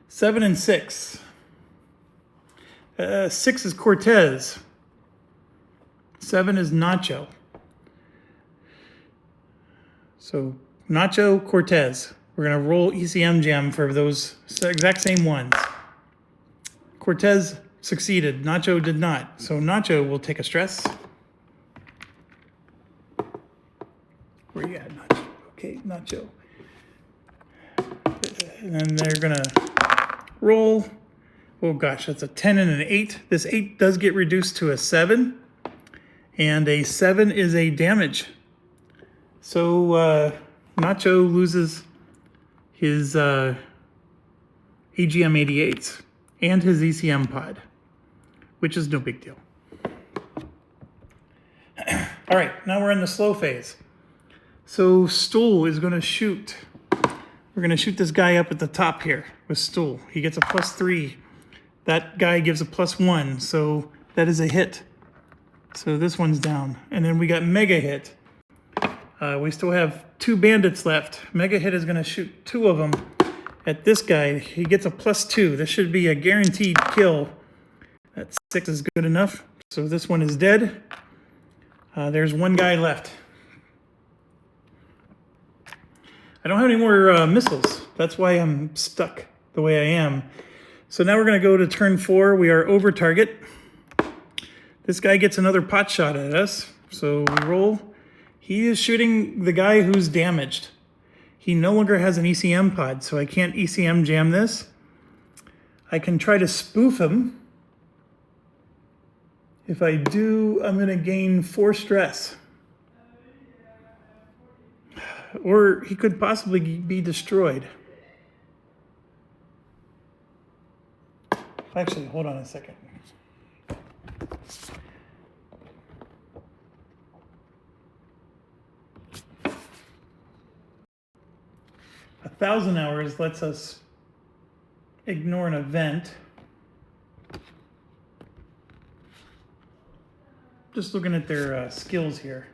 7 and 6. 6 is Cortez. 7 is Nacho. So Nacho, Cortez. We're going to roll ECM jam for those exact same ones. Cortez succeeded. Nacho did not. So Nacho will take a stress. Where you at, Nacho? Okay, Nacho. And then they're going to roll. Oh gosh, that's a 10 and an 8. This 8 does get reduced to a 7. And a 7 is a damage. So Nacho loses his AGM-88s and his ECM pod, which is no big deal. All right, now we're in the slow phase. So Stool is going to shoot. We're going to shoot this guy up at the top here with Stool. He gets a +3. That guy gives a +1, so that is a hit. So this one's down. And then we got Mega Hit. We still have 2 bandits left. Mega Hit is going to shoot 2 of them at this guy. He gets a +2. This should be a guaranteed kill. That 6 is good enough. So this one is dead. There's 1 guy left. I don't have any more missiles. That's why I'm stuck the way I am. So now we're going to go to turn 4. We are over target. This guy gets another pot shot at us. So we roll. He is shooting the guy who's damaged. He no longer has an ECM pod, so I can't ECM jam this. I can try to spoof him. If I do, I'm going to gain 4 stress. Or he could possibly be destroyed. Actually, hold on a second. A 1,000 hours lets us ignore an event. Just looking at their skills here.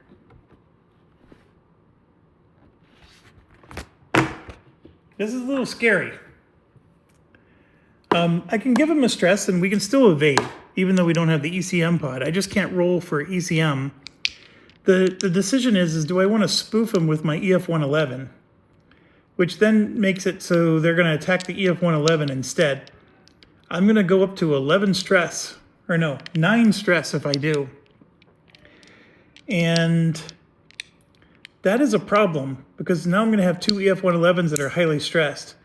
This is a little scary. I can give him a stress and we can still evade. even though we don't have the ECM pod. I just can't roll for ECM. The decision is do I want to spoof them with my EF-111, which then makes it so they're going to attack the EF-111 instead. I'm going to go up to 11 stress, or no, 9 stress if I do. And that is a problem, because now I'm going to have 2 EF-111s that are highly stressed.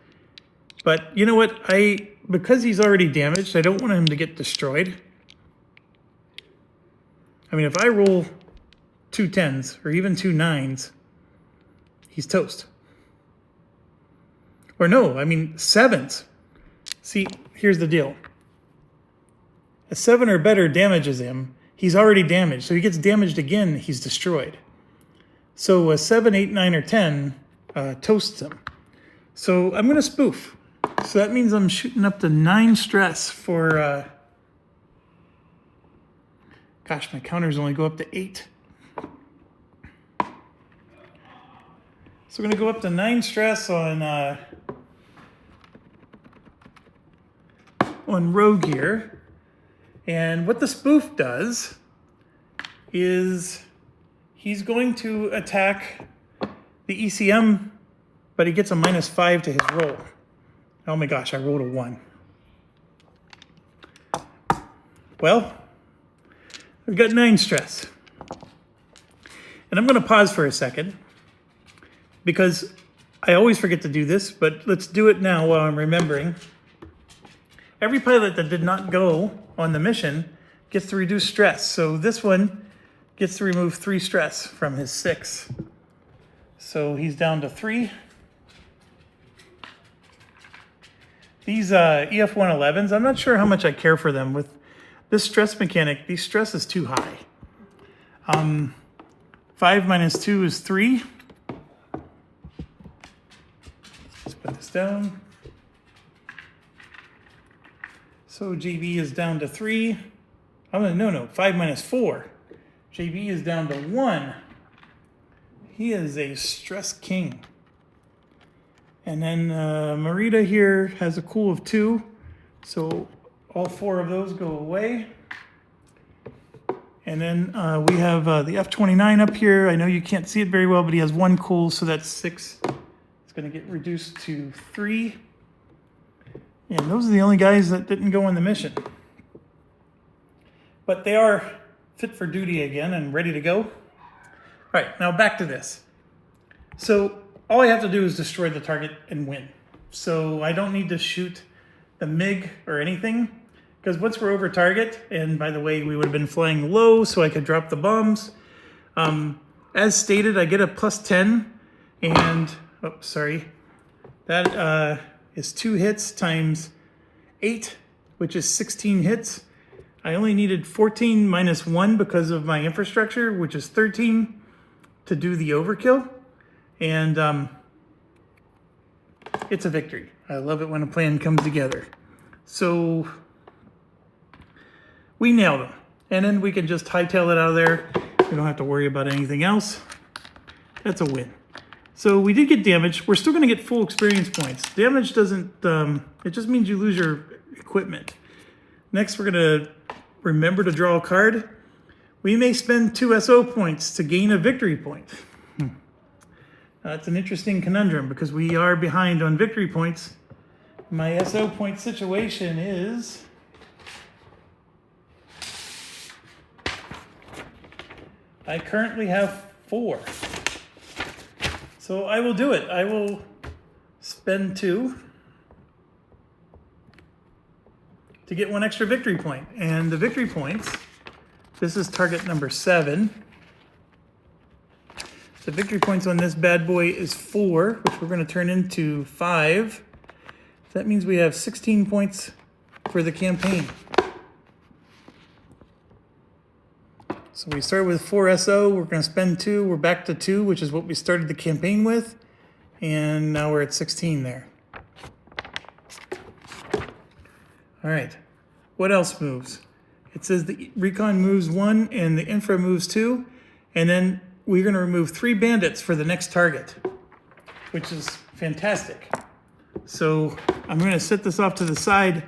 But you know what? Because he's already damaged, I don't want him to get destroyed. I mean, if I roll 2 10s or even 2 9s, he's toast. Or no, I mean 7s. See, here's the deal. A 7 or better damages him. He's already damaged. So he gets damaged again, he's destroyed. So a 7, 8, 9, or 10 toasts him. So I'm going to spoof. So that means I'm shooting up to 9 stress for... gosh, my counters only go up to 8. So we're going to go up to 9 stress on Rogue here. And what the spoof does is he's going to attack the ECM, but he gets a -5 to his roll. Oh my gosh, I rolled a 1. Well, we've got 9 stress. And I'm going to pause for a second, because I always forget to do this, but let's do it now while I'm remembering. Every pilot that did not go on the mission gets to reduce stress. So this one gets to remove 3 stress from his 6. So he's down to 3. These EF-111s, I'm not sure how much I care for them. With this stress mechanic, the stress is too high. 5 minus 2 is 3. Let's put this down. So JB is down to 3. No, 5 minus 4. JB is down to 1. He is a stress king. And then Marita here has a cool of 2. So all 4 of those go away. And then we have the F-29 up here. I know you can't see it very well, but he has 1 cool, so that's 6. It's going to get reduced to 3. And those are the only guys that didn't go on the mission. But they are fit for duty again and ready to go. All right, now back to this. So all I have to do is destroy the target and win. So I don't need to shoot the MiG or anything, because once we're over target, and by the way, we would have been flying low so I could drop the bombs. As stated, I get a +10, and, that is 2 hits times 8, which is 16 hits. I only needed 14 minus 1 because of my infrastructure, which is 13, to do the overkill. And it's a victory. I love it when a plan comes together. So we nailed them. And then we can just hightail it out of there. We don't have to worry about anything else. That's a win. So we did get damaged. We're still going to get full experience points. Damage doesn't, it just means you lose your equipment. Next, we're going to remember to draw a card. We may spend 2 SO points to gain a victory point. It's an interesting conundrum because we are behind on victory points. My SO point situation is I currently have 4. So I will do it. I will spend 2 to get 1 extra victory point. And the victory points, this is target number 7. The victory points on this bad boy is 4, which we're going to turn into 5. That means we have 16 points for the campaign. So we started with 4 SO, we're going to spend 2, we're back to 2, which is what we started the campaign with, and now we're at 16 there. All right, what else moves? It says the recon moves 1 and the infra moves 2, and then we're going to remove 3 bandits for the next target, which is fantastic. So I'm going to set this off to the side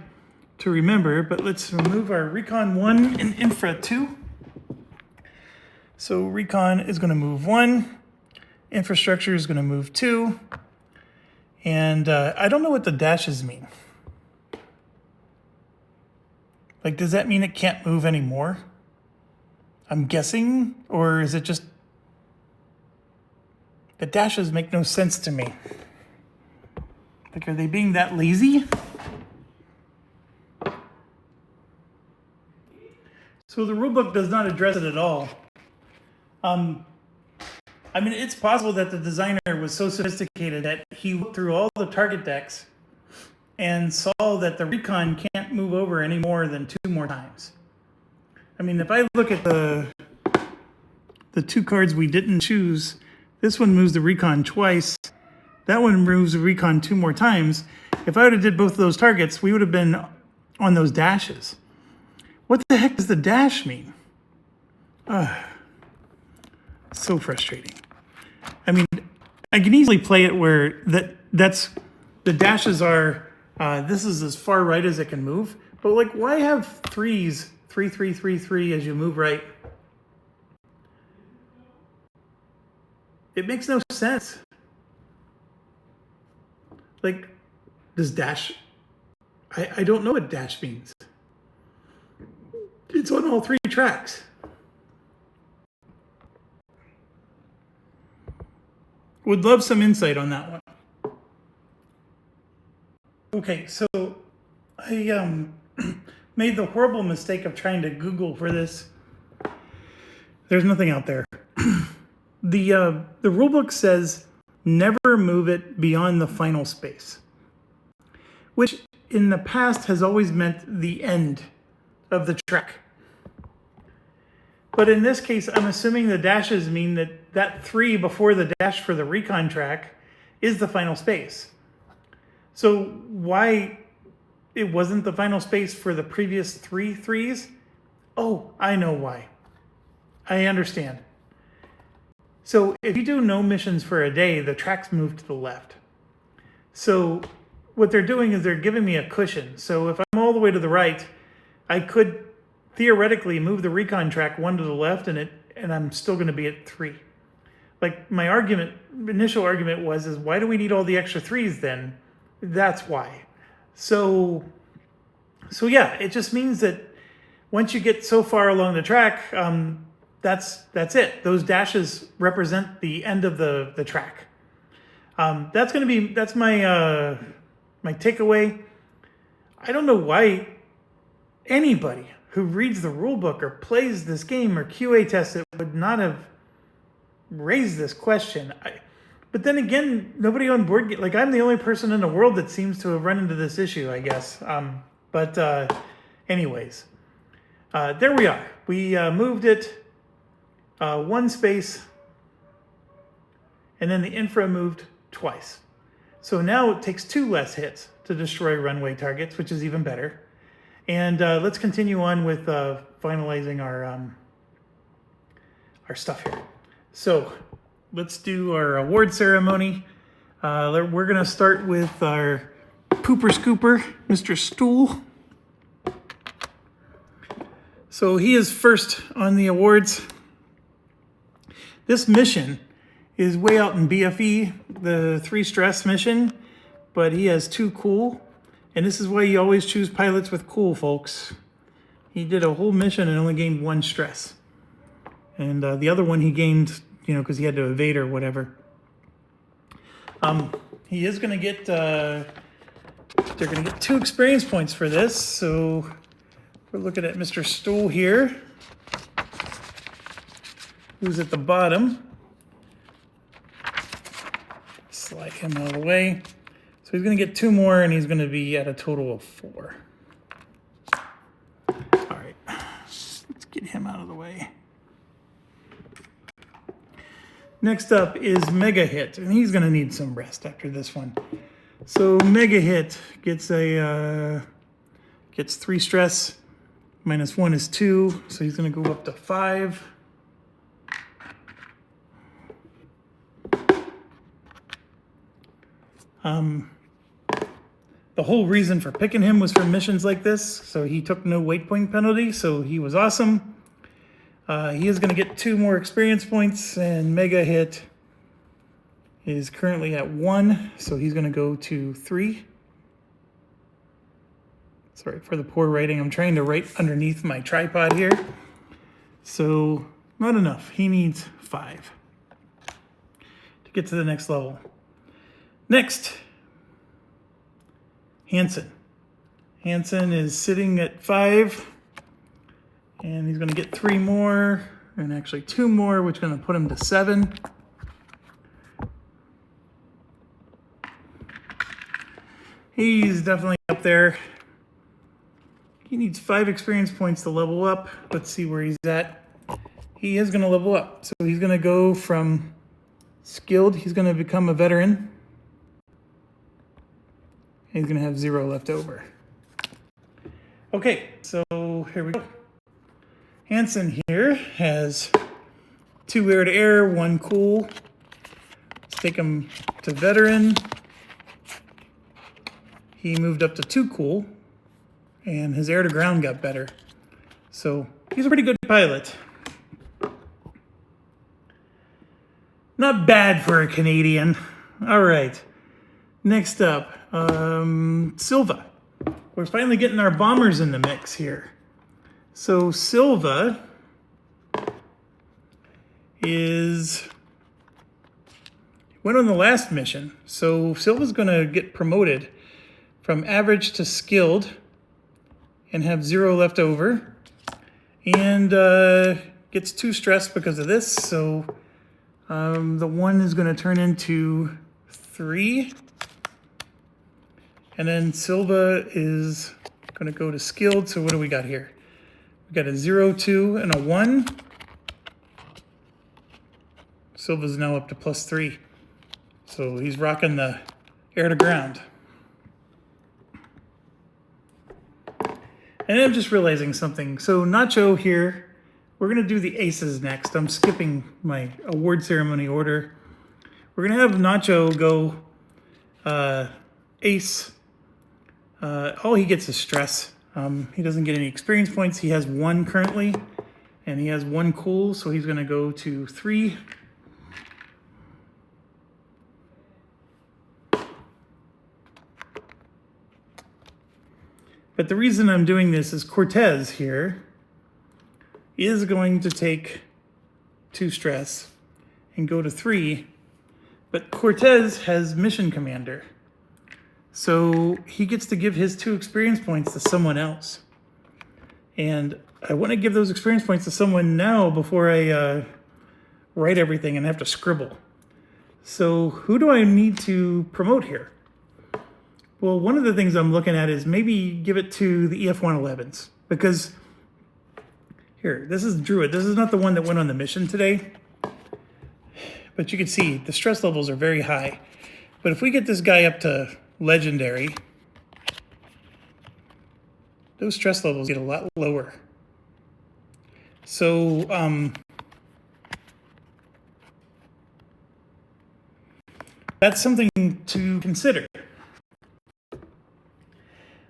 to remember, but let's remove our Recon 1 and Infra 2. So Recon is going to move 1, Infrastructure is going to move 2, and I don't know what the dashes mean. Like, does that mean it can't move anymore? I'm guessing, or is it just... The dashes make no sense to me. Like, are they being that lazy? So the rulebook does not address it at all. I mean, it's possible that the designer was so sophisticated that he looked through all the target decks and saw that the Recon can't move over any more than 2 more times. I mean, if I look at the 2 cards we didn't choose, this one moves the Recon twice. That one moves the Recon 2 more times. If I would have did both of those targets, we would have been on those dashes. What the heck does the dash mean? So frustrating. I mean, I can easily play it where that's the dashes are, this is as far right as it can move. But like, why have 3s, 3, 3, 3, 3 as you move right? It makes no sense. Like, does dash... I don't know what dash means. It's on all 3 tracks. Would love some insight on that one. Okay, so I made the horrible mistake of trying to Google for this. There's nothing out there. The rulebook says never move it beyond the final space, which in the past has always meant the end of the track. But in this case, I'm assuming the dashes mean that 3 before the dash for the Recon track is the final space. So why it wasn't the final space for the previous 3 3s? Oh, I know why. I understand. So if you do no missions for a day, the tracks move to the left. So what they're doing is they're giving me a cushion. So if I'm all the way to the right, I could theoretically move the Recon track 1 to the left and I'm still going to be at 3. Like, my initial argument was why do we need all the extra 3s then? That's why. So yeah, it just means that once you get so far along the track, that's it. Those dashes represent the end of the track. That's my my takeaway. I don't know why anybody who reads the rulebook or plays this game or QA tests it would not have raised this question. But then again, nobody on board, like, I'm the only person in the world that seems to have run into this issue, I guess. Anyways, there we are. We moved it 1 space, and then the infra moved twice. So now it takes 2 less hits to destroy runway targets, which is even better. And let's continue on with finalizing our stuff here. So let's do our award ceremony. We're going to start with our pooper scooper, Mr. Stool. So he is first on the awards. This mission is way out in BFE, the 3 stress mission, but he has 2 cool. And this is why you always choose pilots with cool, folks. He did a whole mission and only gained 1 stress. And the other one he gained, because he had to evade or whatever. He is going to get, they're going to get 2 experience points for this. So we're looking at Mr. Stool here, who's at the bottom. Slide him out of the way. So he's going to get 2 more, and he's going to be at a total of 4. All right, let's get him out of the way. Next up is Mega Hit, and he's going to need some rest after this one. So Mega Hit gets 3 stress, -1 is 2, so he's going to go up to 5. the whole reason for picking him was for missions like this. So he took no weight point penalty, so he was awesome. He is going to get 2 more experience points, and Mega Hit is currently at 1, so he's going to go to 3. Sorry for the poor writing. I'm trying to write underneath my tripod here. So not enough. He needs 5 to get to the next level. Next, Hansen. Hansen is sitting at 5, and he's going to get 3 more, and actually 2 more, which is going to put him to 7. He's definitely up there. He needs 5 experience points to level up. Let's see where he's at. He is going to level up. So he's going to go from skilled, he's going to become a veteran. He's going to have 0 left over. Okay, so here we go. Hansen here has 2 air-to-air, 1 cool. Let's take him to veteran. He moved up to 2 cool, and his air-to-ground got better. So he's a pretty good pilot. Not bad for a Canadian. All right, next up, Silva. We're finally getting our bombers in the mix here. So Silva went on the last mission. So Silva's going to get promoted from average to skilled and have 0 left over, and gets 2 stress because of this. So the 1 is going to turn into 3. And then Silva is going to go to skilled. So what do we got here? We got a 0, 2, and a 1. Silva's now up to +3. So he's rocking the air to ground. And I'm just realizing something. So Nacho here, we're going to do the aces next. I'm skipping my award ceremony order. We're going to have Nacho go ace. All he gets is stress. He doesn't get any experience points. He has 1 currently, and he has 1 cool, so he's going to go to 3. But the reason I'm doing this is Cortez here is going to take 2 stress and go to 3, but Cortez has mission commander. So he gets to give his 2 experience points to someone else. And I want to give those experience points to someone now before I write everything and have to scribble. So who do I need to promote here? Well, one of the things I'm looking at is maybe give it to the EF-111s, because here, this is Druid. This is not the one that went on the mission today, but you can see the stress levels are very high. But if we get this guy up to legendary, those stress levels get a lot lower. So that's something to consider.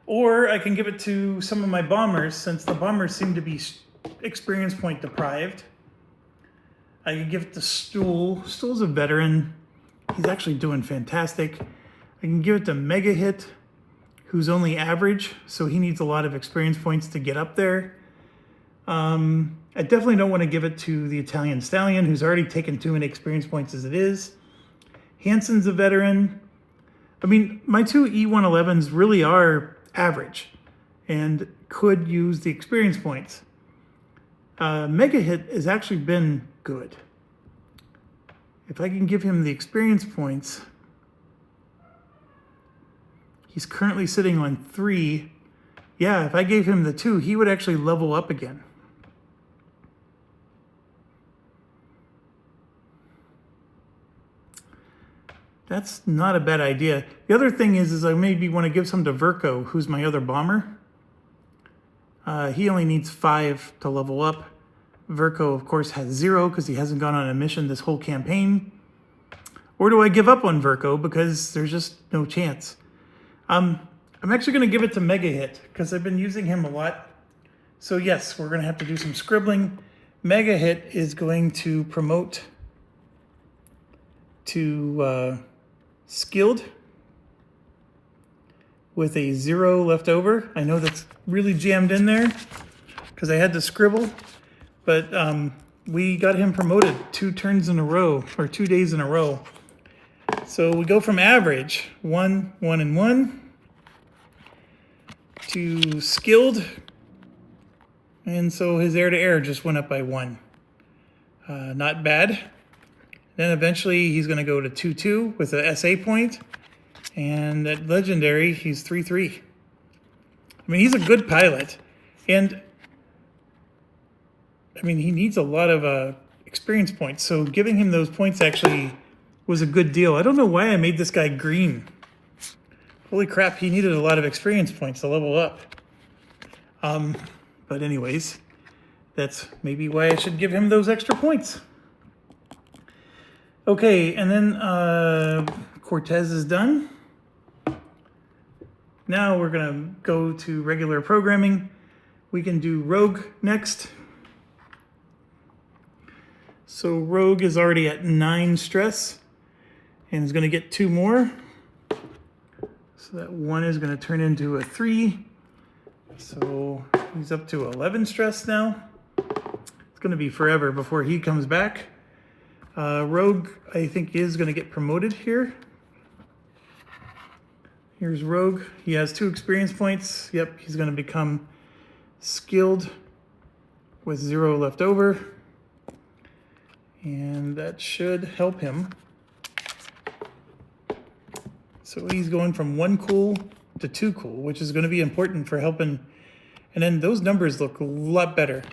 Or I can give it to some of my bombers, since the bombers seem to be experience point deprived. I can give it to Stool. Stool's a veteran. He's actually doing fantastic. I can give it to Mega Hit, who's only average, so he needs a lot of experience points to get up there. I definitely don't want to give it to the Italian Stallion, who's already taken too many experience points as it is. Hansen's a veteran. I mean, my 2 E111s really are average and could use the experience points. Mega Hit has actually been good. If I can give him the experience points, he's currently sitting on 3. Yeah, if I gave him the 2, he would actually level up again. That's not a bad idea. The other thing is I maybe want to give some to Verco, who's my other bomber. He only needs 5 to level up. Verco, of course, has 0 because he hasn't gone on a mission this whole campaign. Or do I give up on Verco because there's just no chance? I I'm actually going to give it to Mega Hit because I've been using him a lot. So yes, we're going to have to do some scribbling. Mega Hit is going to promote to skilled with a 0 left over. I know that's really jammed in there because I had to scribble, but we got him promoted 2 turns in a row, or 2 days in a row. So we go from average, 1, 1, and 1, to skilled, and so his air to air just went up by 1. Not bad. Then eventually he's going to go to 2-2 with a SA point, and at legendary he's 3-3. I mean, he's a good pilot, and I mean, he needs a lot of experience points, so giving him those points actually was a good deal. I don't know why I made this guy green. Holy crap, he needed a lot of experience points to level up. But anyways, that's maybe why I should give him those extra points. Okay, and then Cortez is done. Now we're gonna go to regular programming. We can do Rogue next. So Rogue is already at 9 stress and is gonna get 2 more. So that 1 is gonna turn into a 3. So he's up to 11 stress now. It's gonna be forever before he comes back. Rogue, I think, is gonna get promoted here. Here's Rogue. He has 2 experience points. Yep, he's gonna become skilled with 0 left over. And that should help him. So he's going from 1 cool to 2 cool, which is going to be important for helping. And then those numbers look a lot better.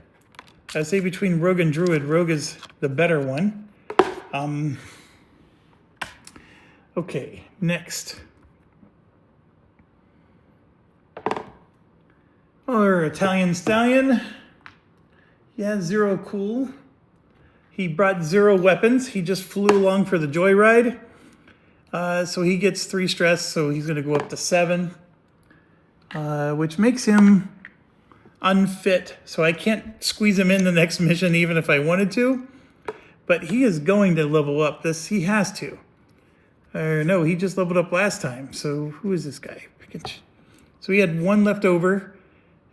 I'd say between Rogue and Druid, Rogue is the better one. Okay, next. Our Italian Stallion. He has 0 cool. He brought 0 weapons. He just flew along for the joyride. So he gets 3 stress, so he's going to go up to 7, which makes him unfit. So I can't squeeze him in the next mission even if I wanted to. But he is going to level up. He has to. No, he just leveled up last time. So who is this guy? So he had 1 left over.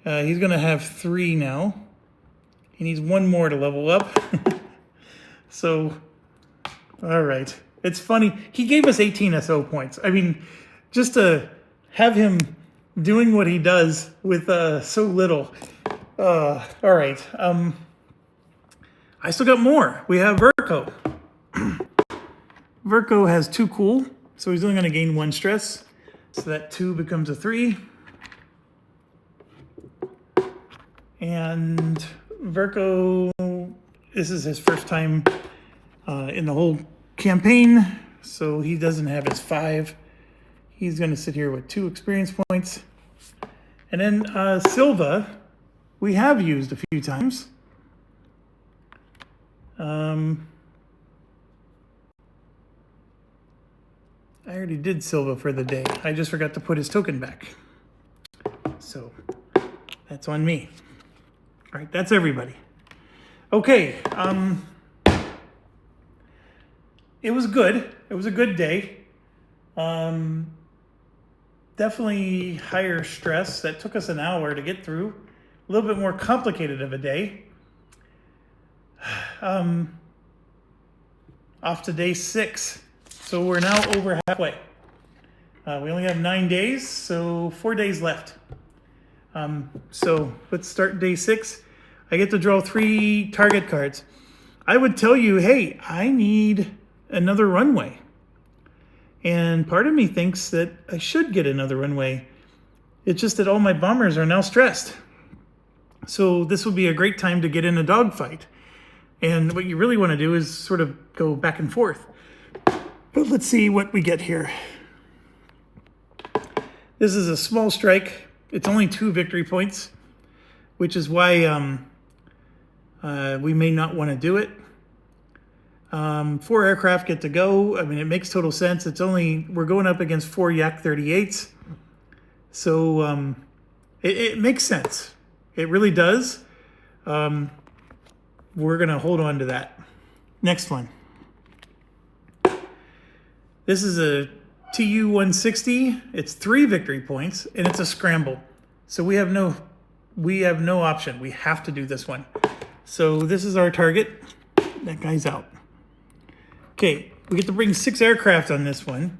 He's going to have 3 now. He needs 1 more to level up. So, all right. It's funny. He gave us 18 SO points. I mean, just to have him doing what he does with so little. All right. I still got more. We have Verco. Verco has 2 cool, so he's only going to gain 1 stress. So that 2 becomes a 3. And Verco, this is his first time in the whole campaign, so he doesn't have his 5. He's going to sit here with 2 experience points. And then Silva, we have used a few times. I already did Silva for the day. I just forgot to put his token back. So that's on me. All right, that's everybody. Okay, it was good. It was a good day. Definitely higher stress. That took us an hour to get through. A little bit more complicated of a day. Off to day 6. So we're now over halfway. We only have 9 days, so 4 days left. So let's start day 6. I get to draw 3 target cards. I would tell you, hey, I need another runway. And part of me thinks that I should get another runway. It's just that all my bombers are now stressed. So this will be a great time to get in a dogfight. And what you really want to do is sort of go back and forth. But let's see what we get here. This is a small strike. It's only 2 victory points, which is why we may not want to do it. 4 aircraft get to go. I mean, it makes total sense. We're going up against 4 Yak 38s. So it makes sense. It really does. We're going to hold on to that. Next one. This is a TU-160. It's 3 victory points, and it's a scramble. So we have no option. We have to do this one. So this is our target. That guy's out. Okay, we get to bring 6 aircraft on this one.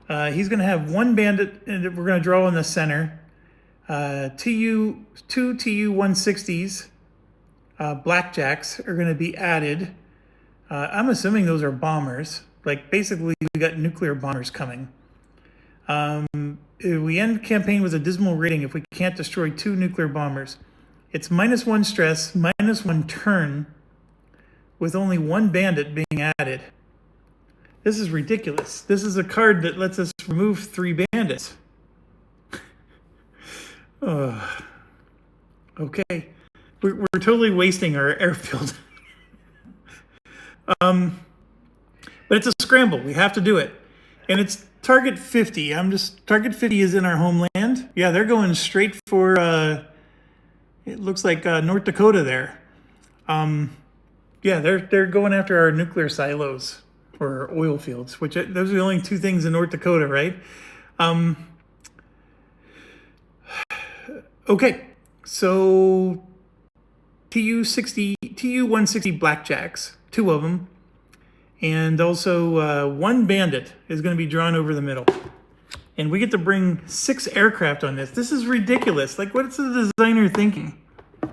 He's going to have 1 bandit, and we're going to draw in the center. Two TU-160s, blackjacks are going to be added. I'm assuming those are bombers. Like, basically, we got nuclear bombers coming. We end campaign with a dismal rating if we can't destroy 2 nuclear bombers. It's -1 stress, -1 turn, with only 1 bandit being added. This is ridiculous. This is a card that lets us remove 3 bandits. Okay. We're totally wasting our airfield. But it's a scramble. We have to do it. And it's target 50. Target 50 is in our homeland. Yeah, they're going straight for, it looks like North Dakota there. Yeah, they're going after our nuclear silos or oil fields, which those are the only 2 things in North Dakota, right? Okay, so TU-160 blackjacks, 2 of them. And also 1 bandit is going to be drawn over the middle. And we get to bring 6 aircraft on this. This is ridiculous. Like, what's the designer thinking? All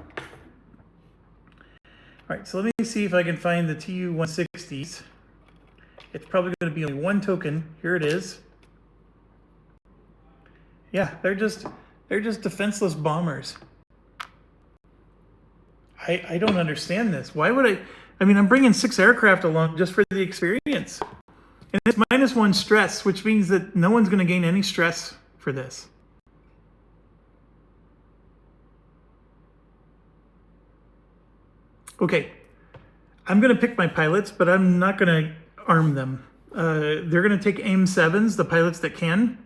right, so let me see if I can find the TU-160s. It's probably going to be only 1 token. Here it is. Yeah, they're just defenseless bombers. I don't understand this. Why would I mean, I'm bringing 6 aircraft along just for the experience. And it's -1 stress, which means that no one's going to gain any stress for this. Okay, I'm going to pick my pilots, but I'm not going to arm them. They're going to take aim 7s, the pilots that can.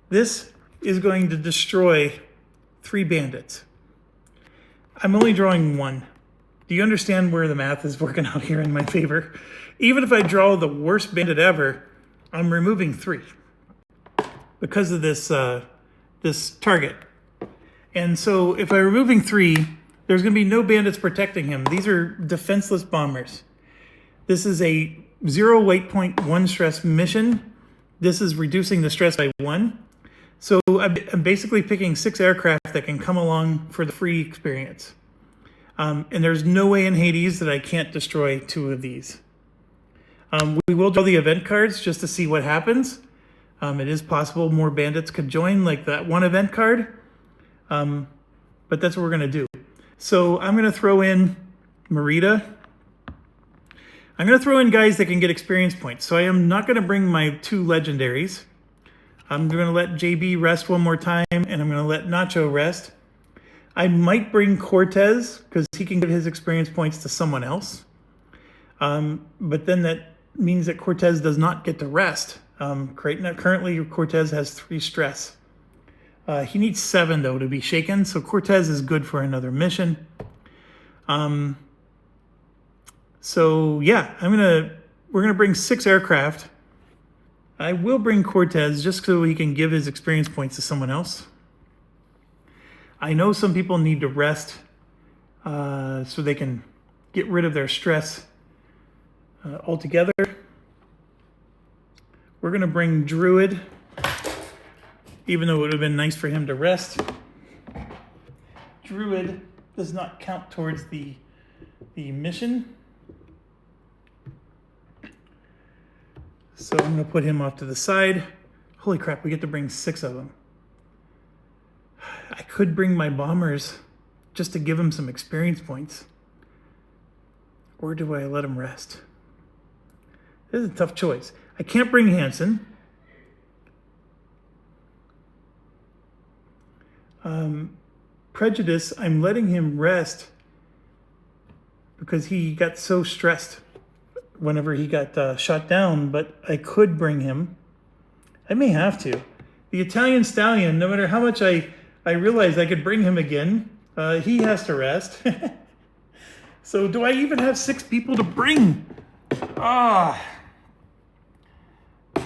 This is going to destroy 3 bandits. I'm only drawing 1. Do you understand where the math is working out here in my favor? Even if I draw the worst bandit ever, I'm removing 3 because of this this target. And so if I'm removing 3, there's going to be no bandits protecting him. These are defenseless bombers. This is a 0 weight point, 1 stress mission. This is reducing the stress by 1. So I'm basically picking 6 aircraft that can come along for the free experience. And there's no way in Hades that I can't destroy 2 of these. We will draw the event cards just to see what happens. It is possible more bandits could join, like that 1 event card. But that's what we're going to do. So I'm going to throw in Merida. I'm going to throw in guys that can get experience points. So I am not going to bring my 2 legendaries. I'm going to let JB rest 1 more time, and I'm going to let Nacho rest. I might bring Cortez, because he can give his experience points to someone else. But then that means that Cortez does not get to rest. Currently, Cortez has 3 stress. He needs 7, though, to be shaken, so Cortez is good for another mission. So, yeah, we're going to bring 6 aircraft. I will bring Cortez just so he can give his experience points to someone else. I know some people need to rest so they can get rid of their stress altogether. We're going to bring Druid, even though it would have been nice for him to rest. Druid does not count towards the mission. So I'm going to put him off to the side. Holy crap, we get to bring 6 of them. I could bring my bombers just to give them some experience points. Or do I let them rest? This is a tough choice. I can't bring Hansen. Prejudice, I'm letting him rest because he got so stressed whenever he got shot down, but I could bring him. I may have to. The Italian Stallion, no matter how much I realized I could bring him again, he has to rest. So do I even have 6 people to bring?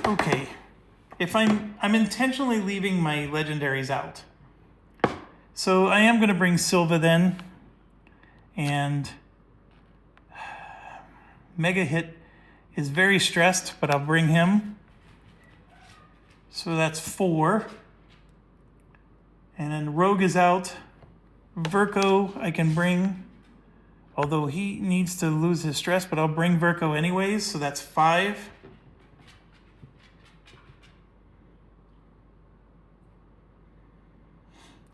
Okay. If I'm intentionally leaving my legendaries out. So I am going to bring Silva then. And Mega Hit is very stressed, but I'll bring him. So that's 4. And then Rogue is out. Verco I can bring, although he needs to lose his stress, but I'll bring Verco anyways, so that's 5.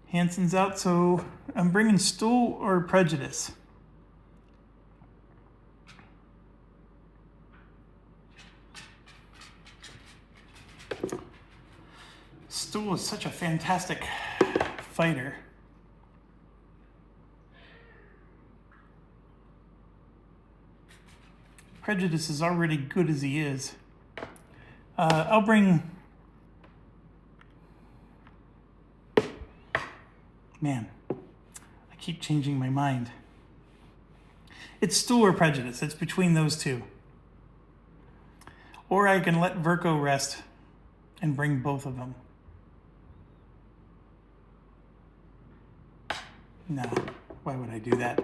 Hansen's out, so I'm bringing Stool or Prejudice. Stool is such a fantastic fighter. Prejudice is already good as he is. I'll bring... Man, I keep changing my mind. It's Stool or Prejudice. It's between those two. Or I can let Verco rest and bring both of them. No, why would I do that?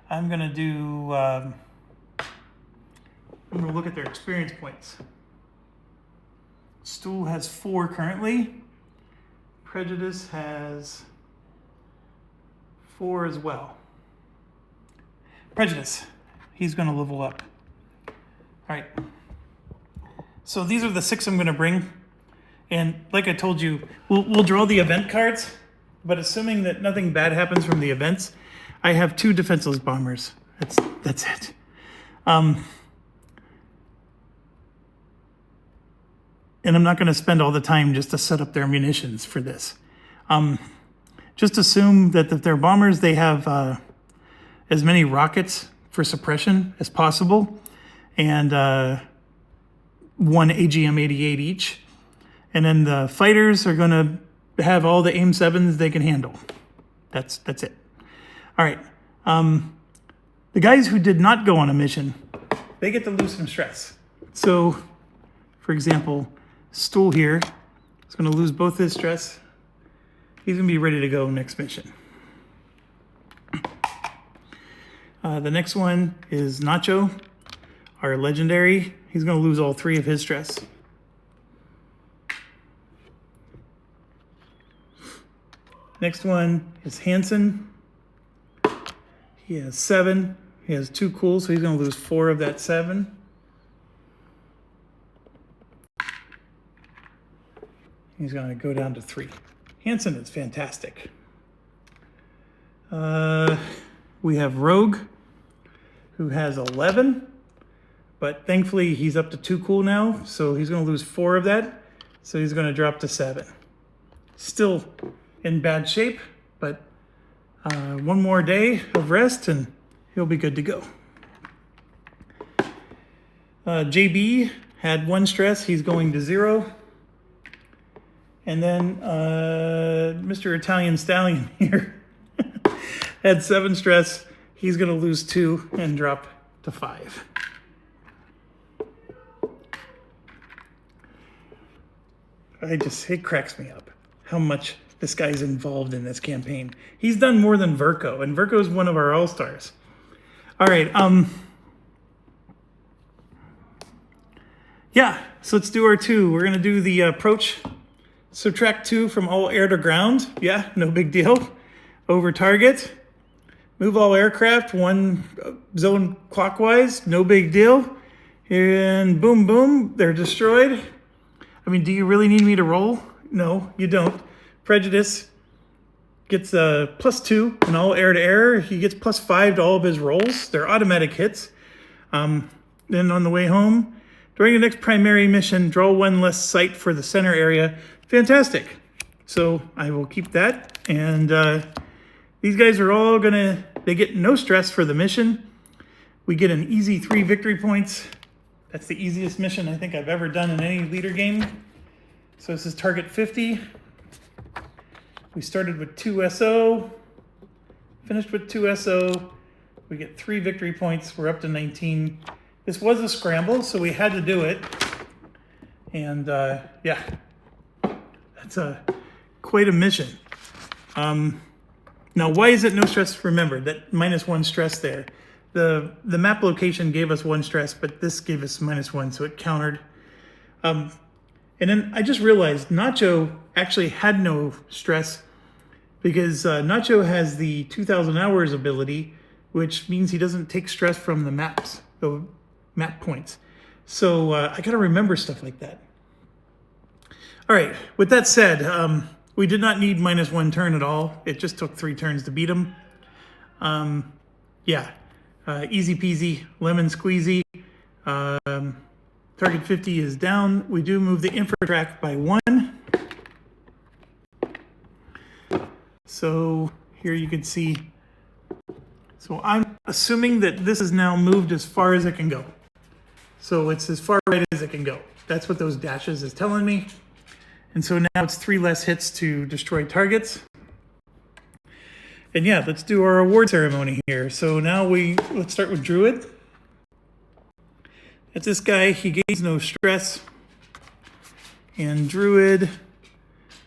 I'm going to do... I'm going to look at their experience points. Stool has 4 currently. Prejudice has 4 as well. Prejudice. He's going to level up. All right. So these are the 6 I'm going to bring. And like I told you, we'll draw the event cards. But assuming that nothing bad happens from the events, I have 2 defenseless bombers. That's it. And I'm not going to spend all the time just to set up their munitions for this. Just assume that if they're bombers, they have as many rockets for suppression as possible, and 1 AGM-88 each. And then the fighters are going to have all the AIM-7s they can handle. That's it. All right. The guys who did not go on a mission, they get to lose some stress. So, for example, Stool here is going to lose both his stress. He's going to be ready to go next mission. The next one is Nacho, our legendary. He's going to lose all 3 of his stress. Next one is Hansen. He has 7. He has 2 cool, so he's going to lose 4 of that 7. He's going to go down to 3. Hansen is fantastic. We have Rogue, who has 11, but thankfully he's up to 2 cool now, so he's going to lose 4 of that, so he's going to drop to 7. Still in bad shape, but 1 more day of rest and he'll be good to go. JB had 1 stress, he's going to 0. And then Mr. Italian Stallion here had 7 stress. He's going to lose 2 and drop to 5. It cracks me up how much this guy's involved in this campaign. He's done more than Verco, and Verco's one of our all-stars. All right, yeah, so let's do our 2. We're going to do the approach. Subtract 2 from all air to ground. Yeah, no big deal. Over target. Move all aircraft 1 zone clockwise. No big deal. And boom, boom, they're destroyed. I mean, do you really need me to roll? No, you don't. Prejudice gets +2 in all air to air. He gets +5 to all of his rolls. They're automatic hits. Then on the way home, during the next primary mission, draw 1 less sight for the center area. Fantastic. So I will keep that. And these guys are all they get no stress for the mission. We get an easy 3 victory points. That's the easiest mission I think I've ever done in any leader game. So this is target 50. We started with 2 SO, finished with 2 SO. We get 3 victory points. We're up to 19. This was a scramble, so we had to do it. And yeah, that's quite a mission. Now, why is it no stress? Remember that -1 stress there. The map location gave us 1 stress, but this gave us -1, so it countered. And then I just realized Nacho actually had no stress because Nacho has the 2,000 hours ability, which means he doesn't take stress from the maps, the map points. So I got to remember stuff like that. All right, with that said, we did not need -1 turn at all. It just took 3 turns to beat him. Yeah, easy peasy, lemon squeezy. Target 50 is down. We do move the infra track by 1. So here you can see. So I'm assuming that this is now moved as far as it can go. So it's as far right as it can go. That's what those dashes is telling me. And so now it's 3 less hits to destroy targets. And yeah, let's do our award ceremony here. So now let's start with Druid. That's this guy, he gains no stress. And Druid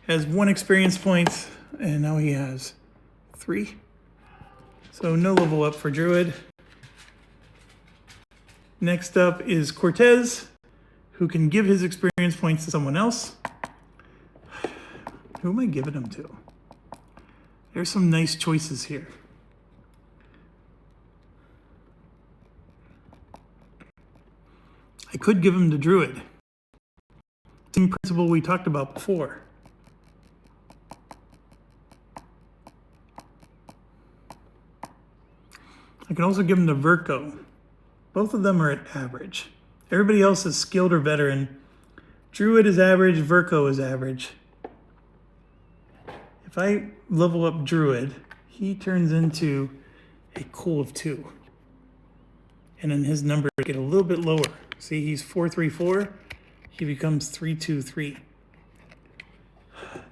has 1 experience point, and now he has 3. So no level up for Druid. Next up is Cortez, who can give his experience points to someone else. Who am I giving them to? There's some nice choices here. I could give him to Druid. Same principle we talked about before. I can also give him to Virgo. Both of them are at average. Everybody else is skilled or veteran. Druid is average, Virgo is average. If I level up Druid, he turns into a cool of 2. And then his numbers get a little bit lower. See, he's 434. He becomes 323.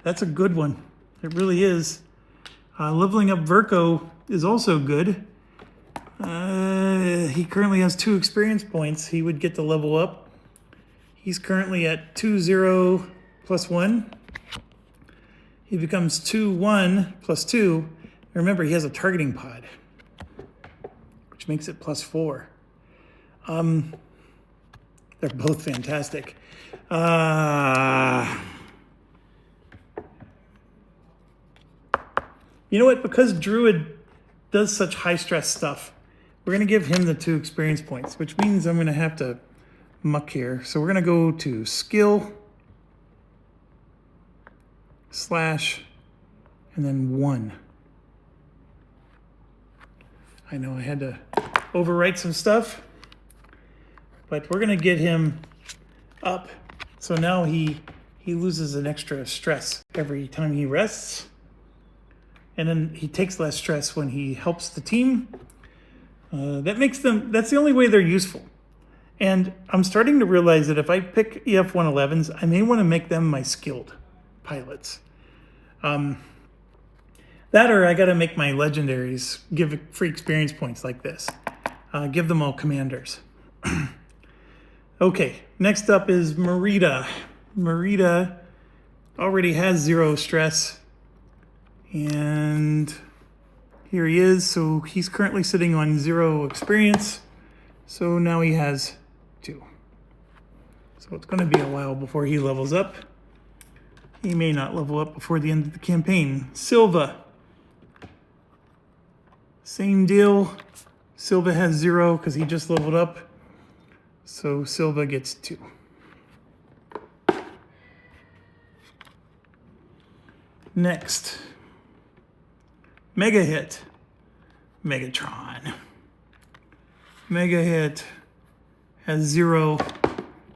That's a good one. It really is. Leveling up Virgo is also good. He currently has 2 experience points. He would get to level up. He's currently at 2-0 plus 1. He becomes 2-1 plus 2. Remember, he has a targeting pod, which makes it plus 4. They're both fantastic. You know what? Because Druid does such high stress stuff, we're going to give him the 2 experience points, which means I'm going to have to muck here. So we're going to go to skill / and then 1. I know I had to overwrite some stuff, but we're going to get him up. So now he loses an extra stress every time he rests. And then he takes less stress when he helps the team. That's the only way they're useful. And I'm starting to realize that if I pick EF-111s, I may want to make them my skilled pilots. That or I got to make my legendaries give free experience points like this. Give them all commanders. Okay, next up is Merida. Merida already has 0 stress. And here he is. So he's currently sitting on 0 experience. So now he has 2. So it's going to be a while before he levels up. He may not level up before the end of the campaign. Silva. Same deal. Silva has 0 because he just leveled up. So Silva gets 2. Next. Mega Hit. Megatron. Mega Hit has 0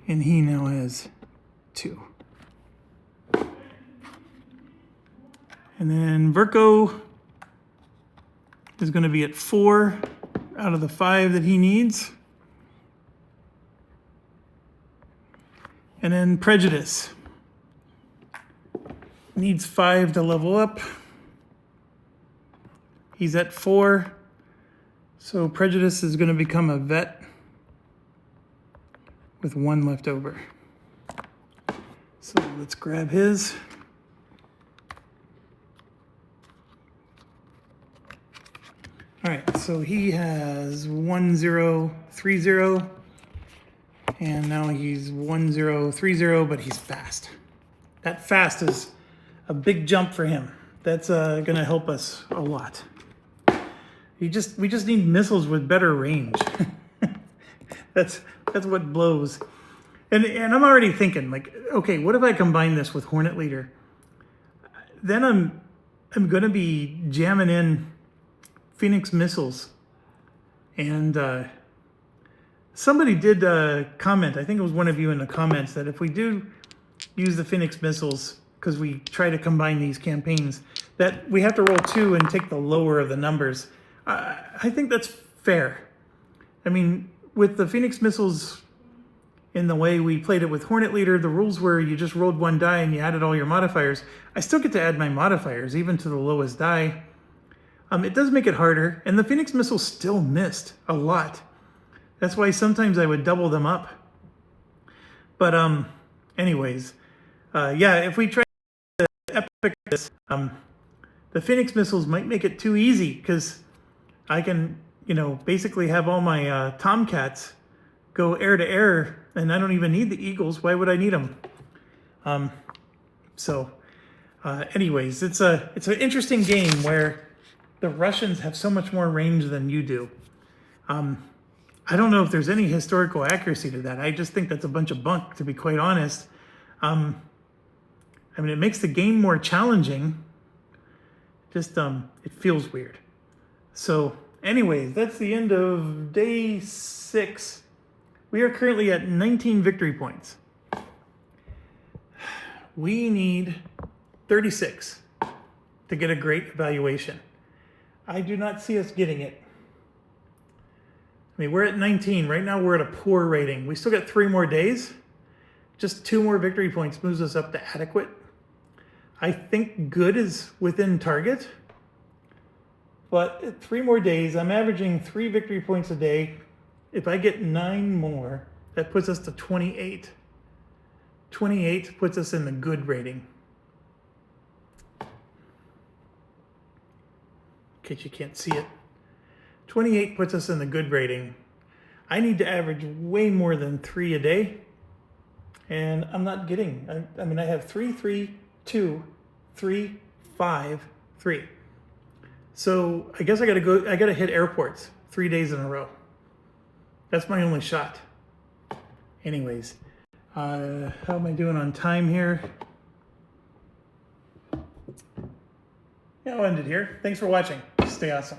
and he now has 2. And then Virgo is going to be at 4 out of the 5 that he needs. And then Prejudice. needs 5 to level up. He's at 4. So Prejudice is going to become a vet with 1 left over. So let's grab his. All right, so he has 1030, and now he's 1030, but he's fast. That fast is a big jump for him. That's gonna help us a lot. We just need missiles with better range. That's what blows. And I'm already thinking, like, okay, what if I combine this with Hornet Leader? Then I'm gonna be jamming in Phoenix missiles. And somebody did comment, I think it was one of you in the comments, that if we do use the Phoenix missiles, because we try to combine these campaigns, that we have to roll 2 and take the lower of the numbers. I think that's fair. I mean, with the Phoenix missiles, in the way we played it with Hornet Leader, the rules were you just rolled 1 die and you added all your modifiers. I still get to add my modifiers, even to the lowest die. It does make it harder, and the Phoenix missiles still missed a lot. That's why sometimes I would double them up. But anyways, yeah, if we try to epic this, the Phoenix missiles might make it too easy, because I can, basically have all my Tomcats go air to air, and I don't even need the Eagles. Why would I need them? Anyways, it's an interesting game where the Russians have so much more range than you do. I don't know if there's any historical accuracy to that. I just think that's a bunch of bunk, to be quite honest. I mean, it makes the game more challenging. Just, it feels weird. So, anyways, that's the end of day 6. We are currently at 19 victory points. We need 36 to get a great evaluation. I do not see us getting it. I mean, we're at 19. Right now, we're at a poor rating. We still got 3 more days. Just 2 more victory points moves us up to adequate. I think good is within target. But at 3 more days, I'm averaging 3 victory points a day. If I get 9 more, that puts us to 28. 28 puts us in the good rating. In case you can't see it. 28 puts us in the good rating. I need to average way more than 3 a day. And I'm not getting, I mean, I have 3, 3, 2, 3, 5, 3. So I guess I gotta hit airports 3 days in a row. That's my only shot. Anyways, how am I doing on time here? Yeah, I'll end it here. Thanks for watching. Stay awesome.